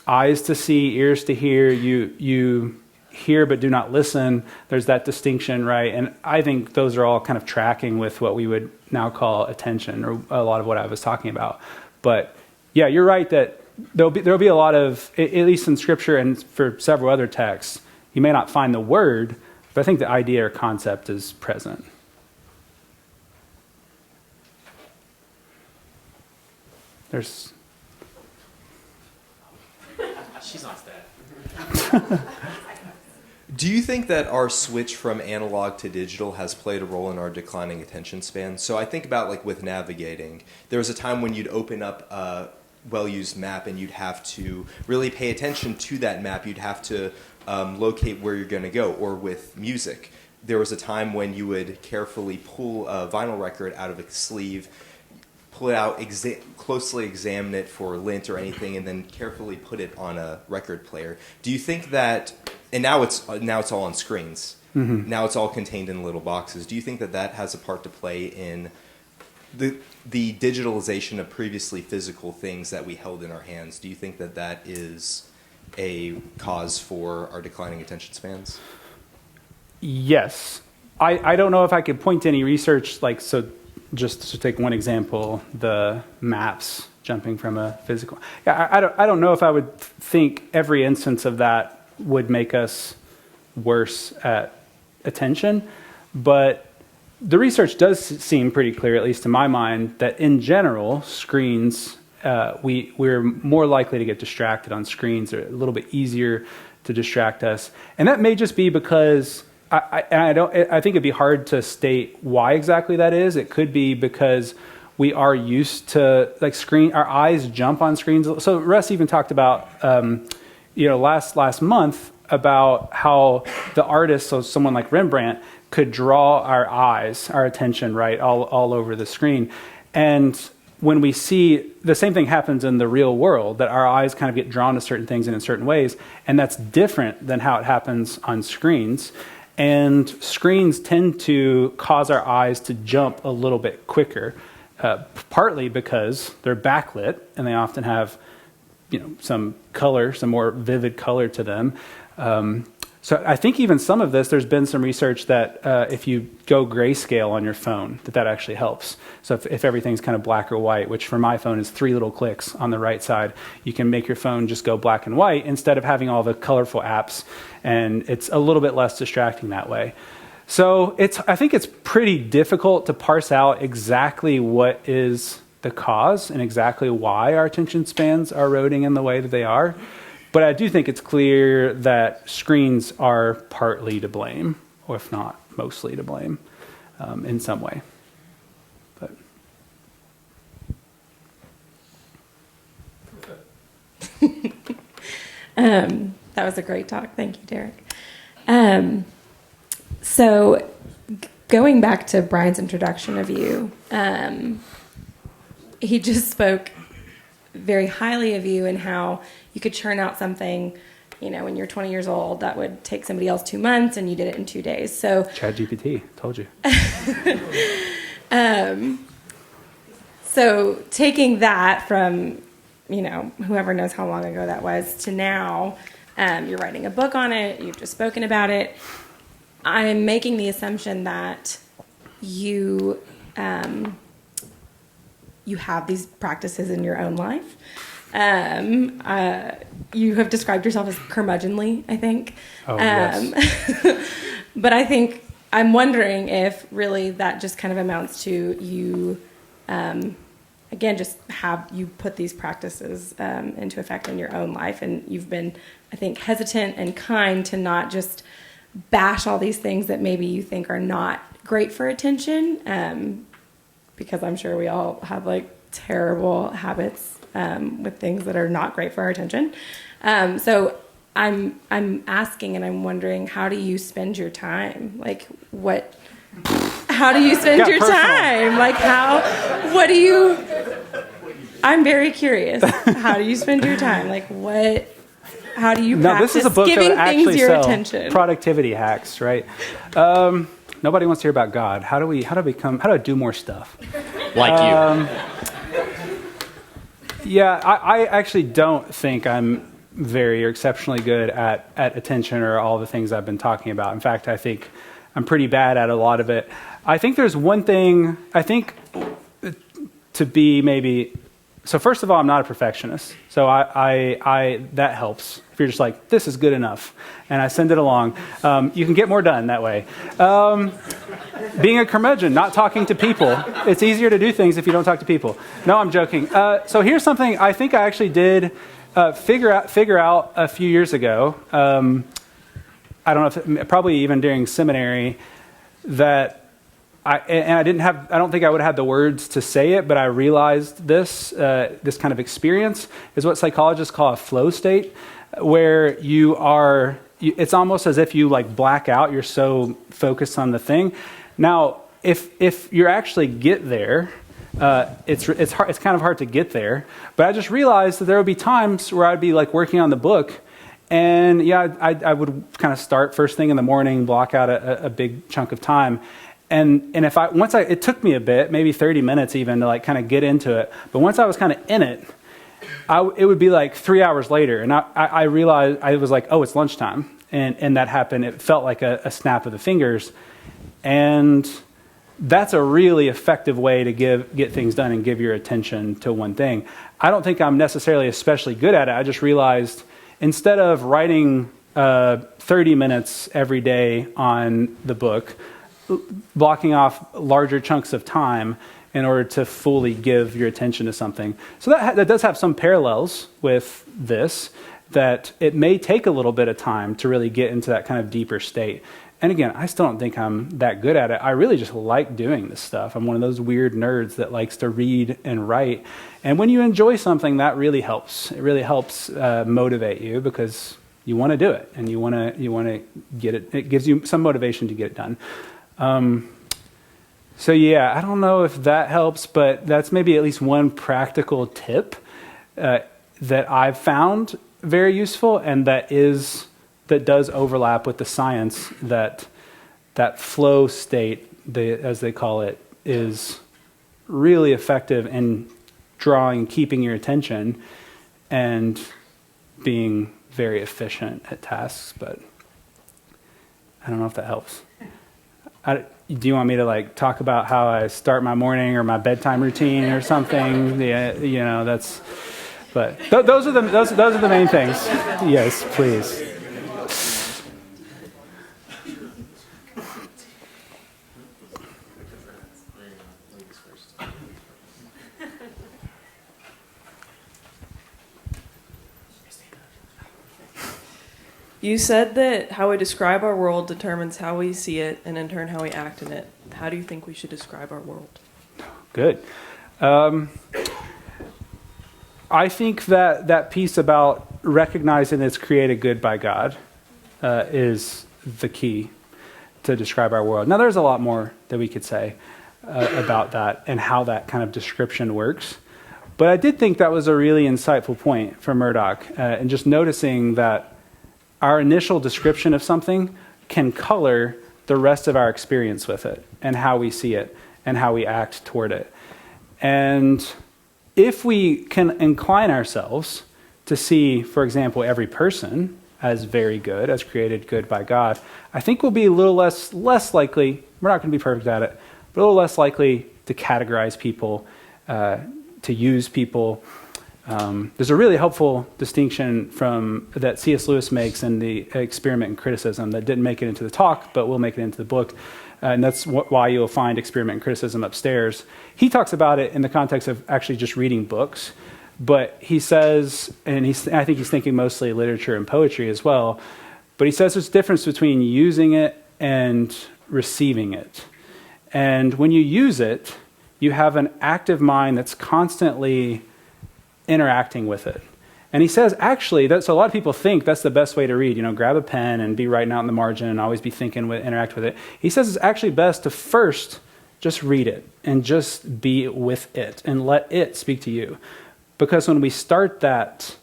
Eyes to see, ears to hear. You hear but do not listen. There's that distinction, right? And I think those are all kind of tracking with what we would now call attention, or a lot of what I was talking about. But yeah, you're right that there'll be a lot of, at least in Scripture and for several other texts, you may not find the word, but I think the idea or concept is present. She's not that. Do you think that our switch from analog to digital has played a role in our declining attention span? So I think about like with navigating. There was a time when you'd open up a well-used map and you'd have to really pay attention to that map. You'd have to locate where you're going to go. Or with music, there was a time when you would carefully pull a vinyl record out of a sleeve, pull it out, closely examine it for lint or anything, and then carefully put it on a record player. Do you think that, and now it's all on screens. Mm-hmm. Now it's all contained in little boxes. Do you think that has a part to play in the digitalization of previously physical things that we held in our hands? Do you think that is a cause for our declining attention spans? Yes. I don't know if I could point to any research, like, so just to take one example, the maps jumping from a physical. I don't know if I would think every instance of that would make us worse at attention, but the research does seem pretty clear, at least in my mind, that in general, screens, we're more likely to get distracted on screens. They're a little bit easier to distract us. And that may just be because, I think it'd be hard to state why exactly that is. It could be because we are used to, like, our eyes jump on screens. So Russ even talked about, last month about how the artist, so someone like Rembrandt, could draw our attention, right, all over the screen. And when we see, the same thing happens in the real world, that our eyes kind of get drawn to certain things and in certain ways, and that's different than how it happens on screens. And screens tend to cause our eyes to jump a little bit quicker, partly because they're backlit, and they often have some color, some more vivid color to them. So I think even some of this, there's been some research that if you go grayscale on your phone, that actually helps. So if everything's kind of black or white, which for my phone is 3 little clicks on the right side, you can make your phone just go black and white instead of having all the colorful apps, and it's a little bit less distracting that way. So I think it's pretty difficult to parse out exactly what is the cause and exactly why our attention spans are eroding in the way that they are. But I do think it's clear that screens are partly to blame, or if not mostly to blame, in some way. But that was a great talk. Thank you, Derek. So going back to Brian's introduction of you, he just spoke very highly of you and how you could churn out something, when you're 20 years old, that would take somebody else 2 months, and you did it in 2 days. So ChatGPT, told you. So taking that from, whoever knows how long ago that was, to now, you're writing a book on it, you've just spoken about it. I'm making the assumption that you have these practices in your own life. You have described yourself as curmudgeonly, I think. Oh, yes. But I think I'm wondering if really that just kind of amounts to you, again, just have you put these practices into effect in your own life, and you've been, I think, hesitant and kind to not just bash all these things that maybe you think are not great for attention, because I'm sure we all have like terrible habits with things that are not great for our attention. So I'm asking and I'm wondering, how do you spend your time? Like how do you spend your time? Like I'm very curious. How do you spend your time? Like how do you practice this is a book giving that would things actually your sell attention? productivity hacks, right? Nobody wants to hear about God. How do I do more stuff? Like you. Yeah, I actually don't think I'm very or exceptionally good at attention or all the things I've been talking about. In fact, I think I'm pretty bad at a lot of it. I think there's one thing, I think to be maybe, so first of all, I'm not a perfectionist. So I that helps. If you're just like, this is good enough, and I send it along, you can get more done that way. Being a curmudgeon, not talking to people. It's easier to do things if you don't talk to people. No, I'm joking. So here's something I think I actually did figure out a few years ago. I don't know if probably even during seminary, that I don't think I would have had the words to say it, but I realized this kind of experience is what psychologists call a flow state, where it's almost as if you like black out. You're so focused on the thing. Now, if you actually get there, it's kind of hard to get there. But I just realized that there would be times where I'd be like working on the book, and I would kind of start first thing in the morning, block out a big chunk of time. And if it took me a bit, maybe 30 minutes even, to like kind of get into it. But once I was kind of in it, it would be like 3 hours later, and I realized, I was like, oh, it's lunchtime, and that happened. It felt like a snap of the fingers, and that's a really effective way to get things done and give your attention to one thing. I don't think I'm necessarily especially good at it. I just realized instead of writing 30 minutes every day on the book, blocking off larger chunks of time in order to fully give your attention to something. So that does have some parallels with this, that it may take a little bit of time to really get into that kind of deeper state. And again, I still don't think I'm that good at it. I really just like doing this stuff. I'm one of those weird nerds that likes to read and write. And when you enjoy something, that really helps. It really helps motivate you, because you want to do it and you want to get it. It gives you some motivation to get it done. So yeah, I don't know if that helps, but that's maybe at least one practical tip that I've found very useful, and that does overlap with the science, that flow state, as they call it, is really effective in keeping your attention and being very efficient at tasks. But I don't know if that helps. Do you want me to like talk about how I start my morning or my bedtime routine or something? Yeah, that's. But those are the main things. Yes, please. You said that how we describe our world determines how we see it, and in turn how we act in it. How do you think we should describe our world? Good. I think that piece about recognizing it's created good by God is the key to describe our world. Now, there's a lot more that we could say about that and how that kind of description works. But I did think that was a really insightful point from Murdoch, and just noticing that our initial description of something can color the rest of our experience with it and how we see it and how we act toward it. And if we can incline ourselves to see, for example, every person as very good, as created good by God, I think we'll be a little less likely, we're not going to be perfect at it, but a little less likely to categorize people, to use people, There's a really helpful distinction that C.S. Lewis makes in the Experiment and Criticism that didn't make it into the talk, but will make it into the book. And that's why you'll find Experiment and Criticism upstairs. He talks about it in the context of actually just reading books. But he says, and I think he's thinking mostly literature and poetry as well, but he says there's a difference between using it and receiving it. And when you use it, you have an active mind that's constantly interacting with it. And he says, actually, so a lot of people think that's the best way to read, grab a pen and be writing out in the margin and always be thinking, interact with it. He says it's actually best to first just read it and just be with it and let it speak to you. Because when we start that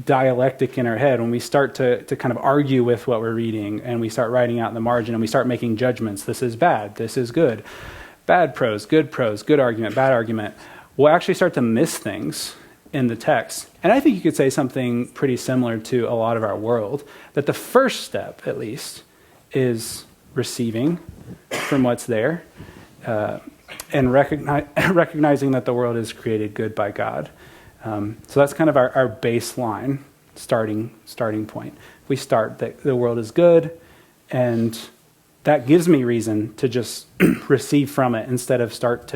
dialectic in our head, when we start to kind of argue with what we're reading and we start writing out in the margin and we start making judgments, this is bad, this is good, bad prose, good argument, bad argument, we'll actually start to miss things in the text. And I think you could say something pretty similar to a lot of our world, that the first step, at least, is receiving from what's there and recognizing that the world is created good by God. So that's kind of our baseline starting point. We start that the world is good, and that gives me reason to just receive from it instead of starting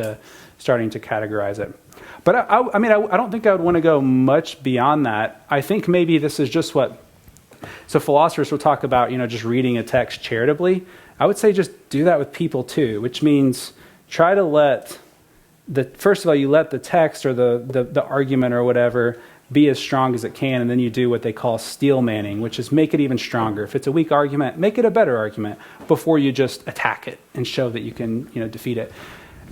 to categorize it. But I don't think I would want to go much beyond that. I think maybe this is just so philosophers will talk about, just reading a text charitably. I would say just do that with people too, which means try to first of all, you let the text or the argument or whatever be as strong as it can, and then you do what they call steel manning, which is make it even stronger. If it's a weak argument, make it a better argument before you just attack it and show that you can, defeat it.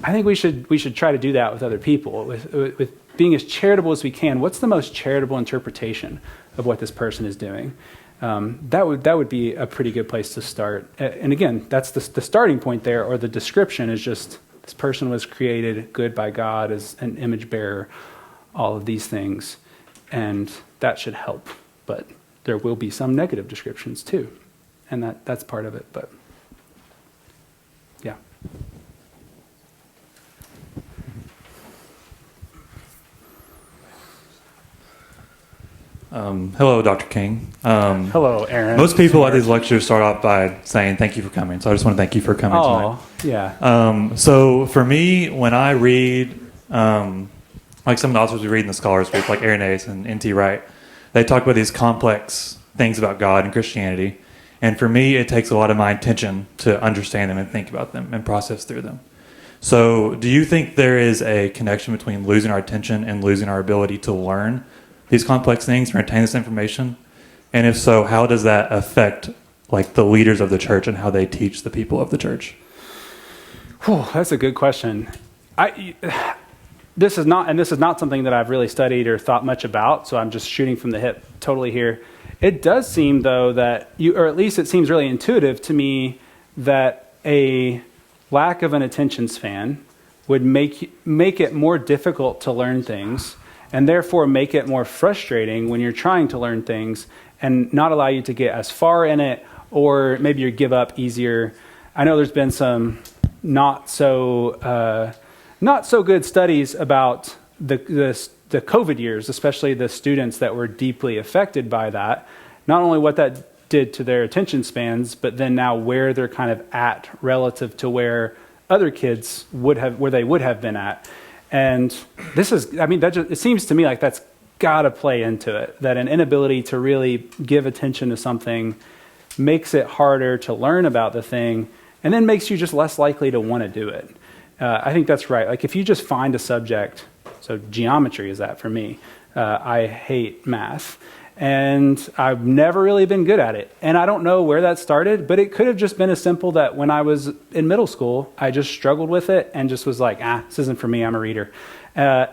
I think we should try to do that with other people, with being as charitable as we can. What's the most charitable interpretation of what this person is doing? That would be a pretty good place to start. And again, that's the starting point there, or the description is just this person was created good by God as an image bearer, all of these things, and that should help. But there will be some negative descriptions too, and that's part of it. But yeah. Hello, Dr. King. Hello, Aaron. Most people at these lectures start off by saying thank you for coming, so I just want to thank you for coming tonight. Yeah. So for me, when I read, like some of the authors we read in the Scholars Group, like Irenaeus and N.T. Wright, they talk about these complex things about God and Christianity, and for me, it takes a lot of my attention to understand them and think about them and process through them. So do you think there is a connection between losing our attention and losing our ability to learn these complex things and retain this information? And if so, how does that affect the leaders of the church and how they teach the people of the church? That's a good question. This is not something that I've really studied or thought much about, so I'm just shooting from the hip totally here. It does seem, though, that or at least it seems really intuitive to me, that a lack of an attention span would make it more difficult to learn things, and therefore make it more frustrating when you're trying to learn things and not allow you to get as far in it, or maybe you give up easier. I know there's been some not so good studies about the COVID years, especially the students that were deeply affected by that. Not only what that did to their attention spans, but then now where they're kind of at relative to where other kids would have been at. And this is, it seems to me like that's got to play into it, that an inability to really give attention to something makes it harder to learn about the thing, and then makes you just less likely to want to do it. I think that's right. If you just find a subject, so geometry is that for me. I hate math, and I've never really been good at it. And I don't know where that started, but it could have just been as simple that when I was in middle school, I just struggled with it and just was like, this isn't for me, I'm a reader. Or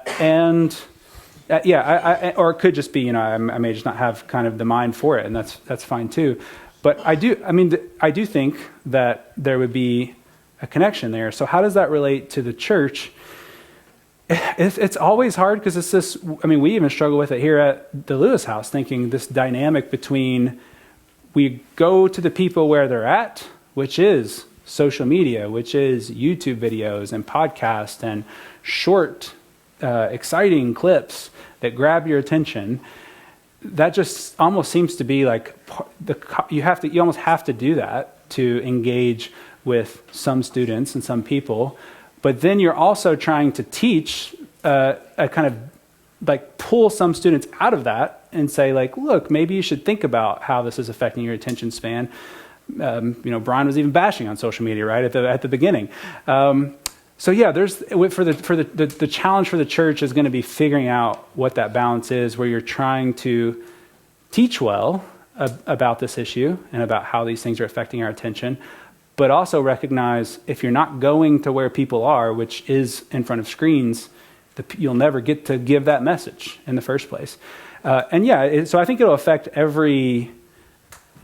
it could just be, I may just not have kind of the mind for it, and that's fine too. But I do think that there would be a connection there. So how does that relate to the church? It's always hard because it's this, we even struggle with it here at the Lewis House, thinking this dynamic between we go to the people where they're at, which is social media, which is YouTube videos and podcasts and short exciting clips that grab your attention, that just almost seems to be like you almost have to do that to engage with some students and some people. But then you're also trying to teach a kind of like pull some students out of that and say like, look, maybe you should think about how this is affecting your attention span. Brian was even bashing on social media right at the beginning. So yeah, there's for the challenge for the church is going to be figuring out what that balance is, where you're trying to teach well about this issue and about how these things are affecting our attention, but also recognize if you're not going to where people are, which is in front of screens, you'll never get to give that message in the first place. So I think it'll affect every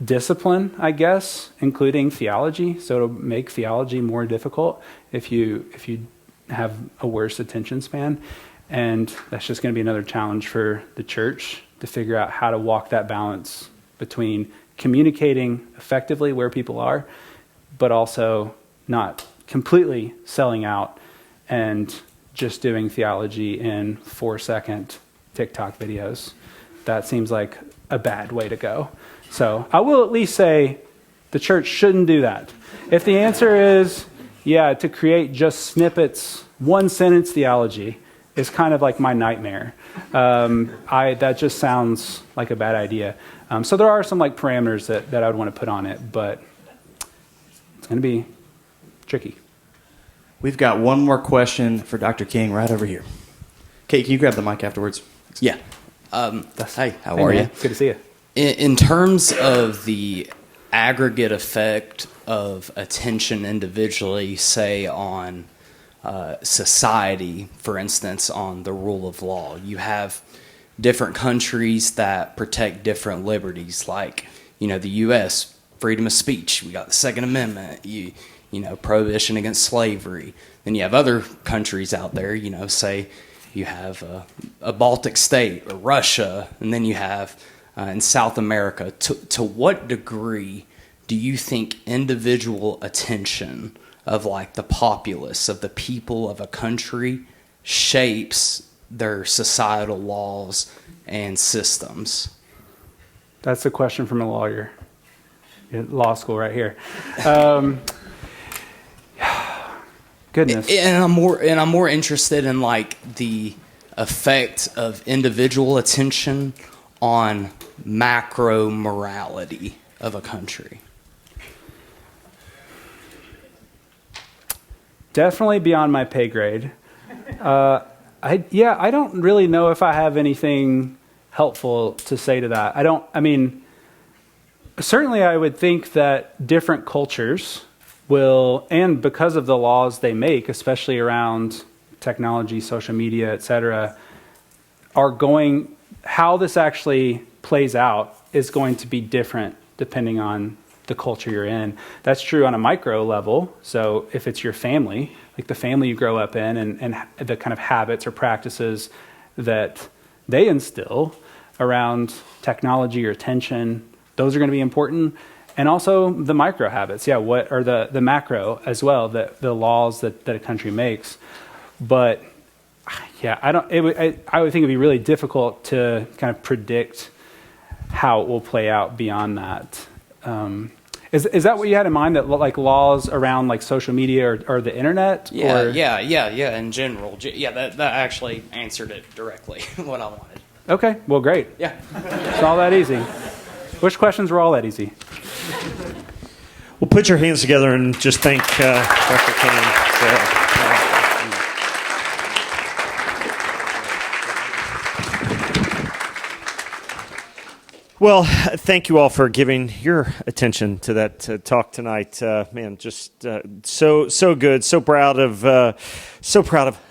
discipline, I guess, including theology. So it'll make theology more difficult if you have a worse attention span. And that's just going to be another challenge for the church to figure out how to walk that balance between communicating effectively where people are, but also not completely selling out and just doing theology in 4-second TikTok videos. That seems like a bad way to go. So I will at least say the church shouldn't do that. If the answer is, to create just snippets, one-sentence theology is kind of like my nightmare. That just sounds like a bad idea. So there are some like parameters that I would want to put on it, but it's going to be tricky. We've got one more question for Dr. King right over here. Kate, can you grab the mic afterwards? Yeah. Hey, how are you? Good to see you. In terms of the aggregate effect of attention individually, say on society, for instance, on the rule of law, you have different countries that protect different liberties, like, the U.S., freedom of speech. We got the Second Amendment, prohibition against slavery. Then you have other countries out there, say you have a Baltic state or Russia, and then you have in South America. To what degree do you think individual attention of like the populace, of the people of a country, shapes their societal laws and systems? That's a question from a lawyer. Law school right here. Goodness. And I'm more interested in like the effect of individual attention on macro morality of a country. Definitely beyond my pay grade. I don't really know if I have anything helpful to say to that. Certainly I would think that different cultures will, and because of the laws they make, especially around technology, social media, etc., how this actually plays out is going to be different depending on the culture you're in. That's true on a micro level. So if it's your family, like the family you grow up in and the kind of habits or practices that they instill around technology or attention, those are going to be important. And also the micro habits. What are the macro as well, the laws that a country makes. But I would think it'd be really difficult to kind of predict how it will play out beyond that. Is that what you had in mind, that like laws around like social media or the internet? Yeah. In general, that actually answered it directly. What I wanted. Okay, well, great. Yeah, it's all that easy. Which questions were all that easy? Well, put your hands together and just thank Dr. King. Well, thank you all for giving your attention to that talk tonight. Man, just so good. So proud of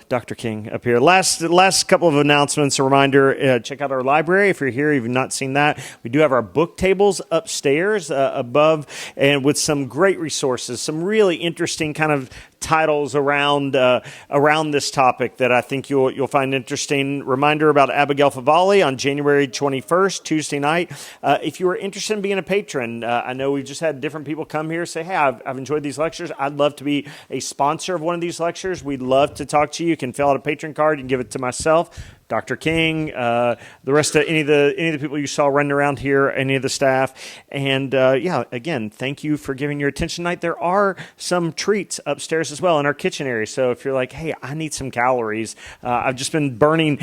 Dr. King up here. Last couple of announcements. A reminder, check out our library. If you're here, you've not seen that. We do have our book tables upstairs above, and with some great resources, some really interesting kind of titles around this topic that I think you'll find interesting. Reminder about Abigail Favale on January 21st, Tuesday night. If you are interested in being a patron, I know we've just had different people come here say, hey, I've enjoyed these lectures. I'd love to be a sponsor of one of these lectures. We'd love to talk to you. You can fill out a patron card and give it to myself, Dr. King, the rest of any of the people you saw running around here, any of the staff. And again, thank you for giving your attention tonight. There are some treats upstairs as well in our kitchen area. So if you're like, hey, I need some calories, I've just been burning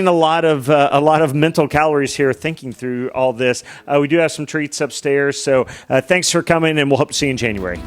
a lot of mental calories here thinking through all this. We do have some treats upstairs. So thanks for coming, and we'll hope to see you in January.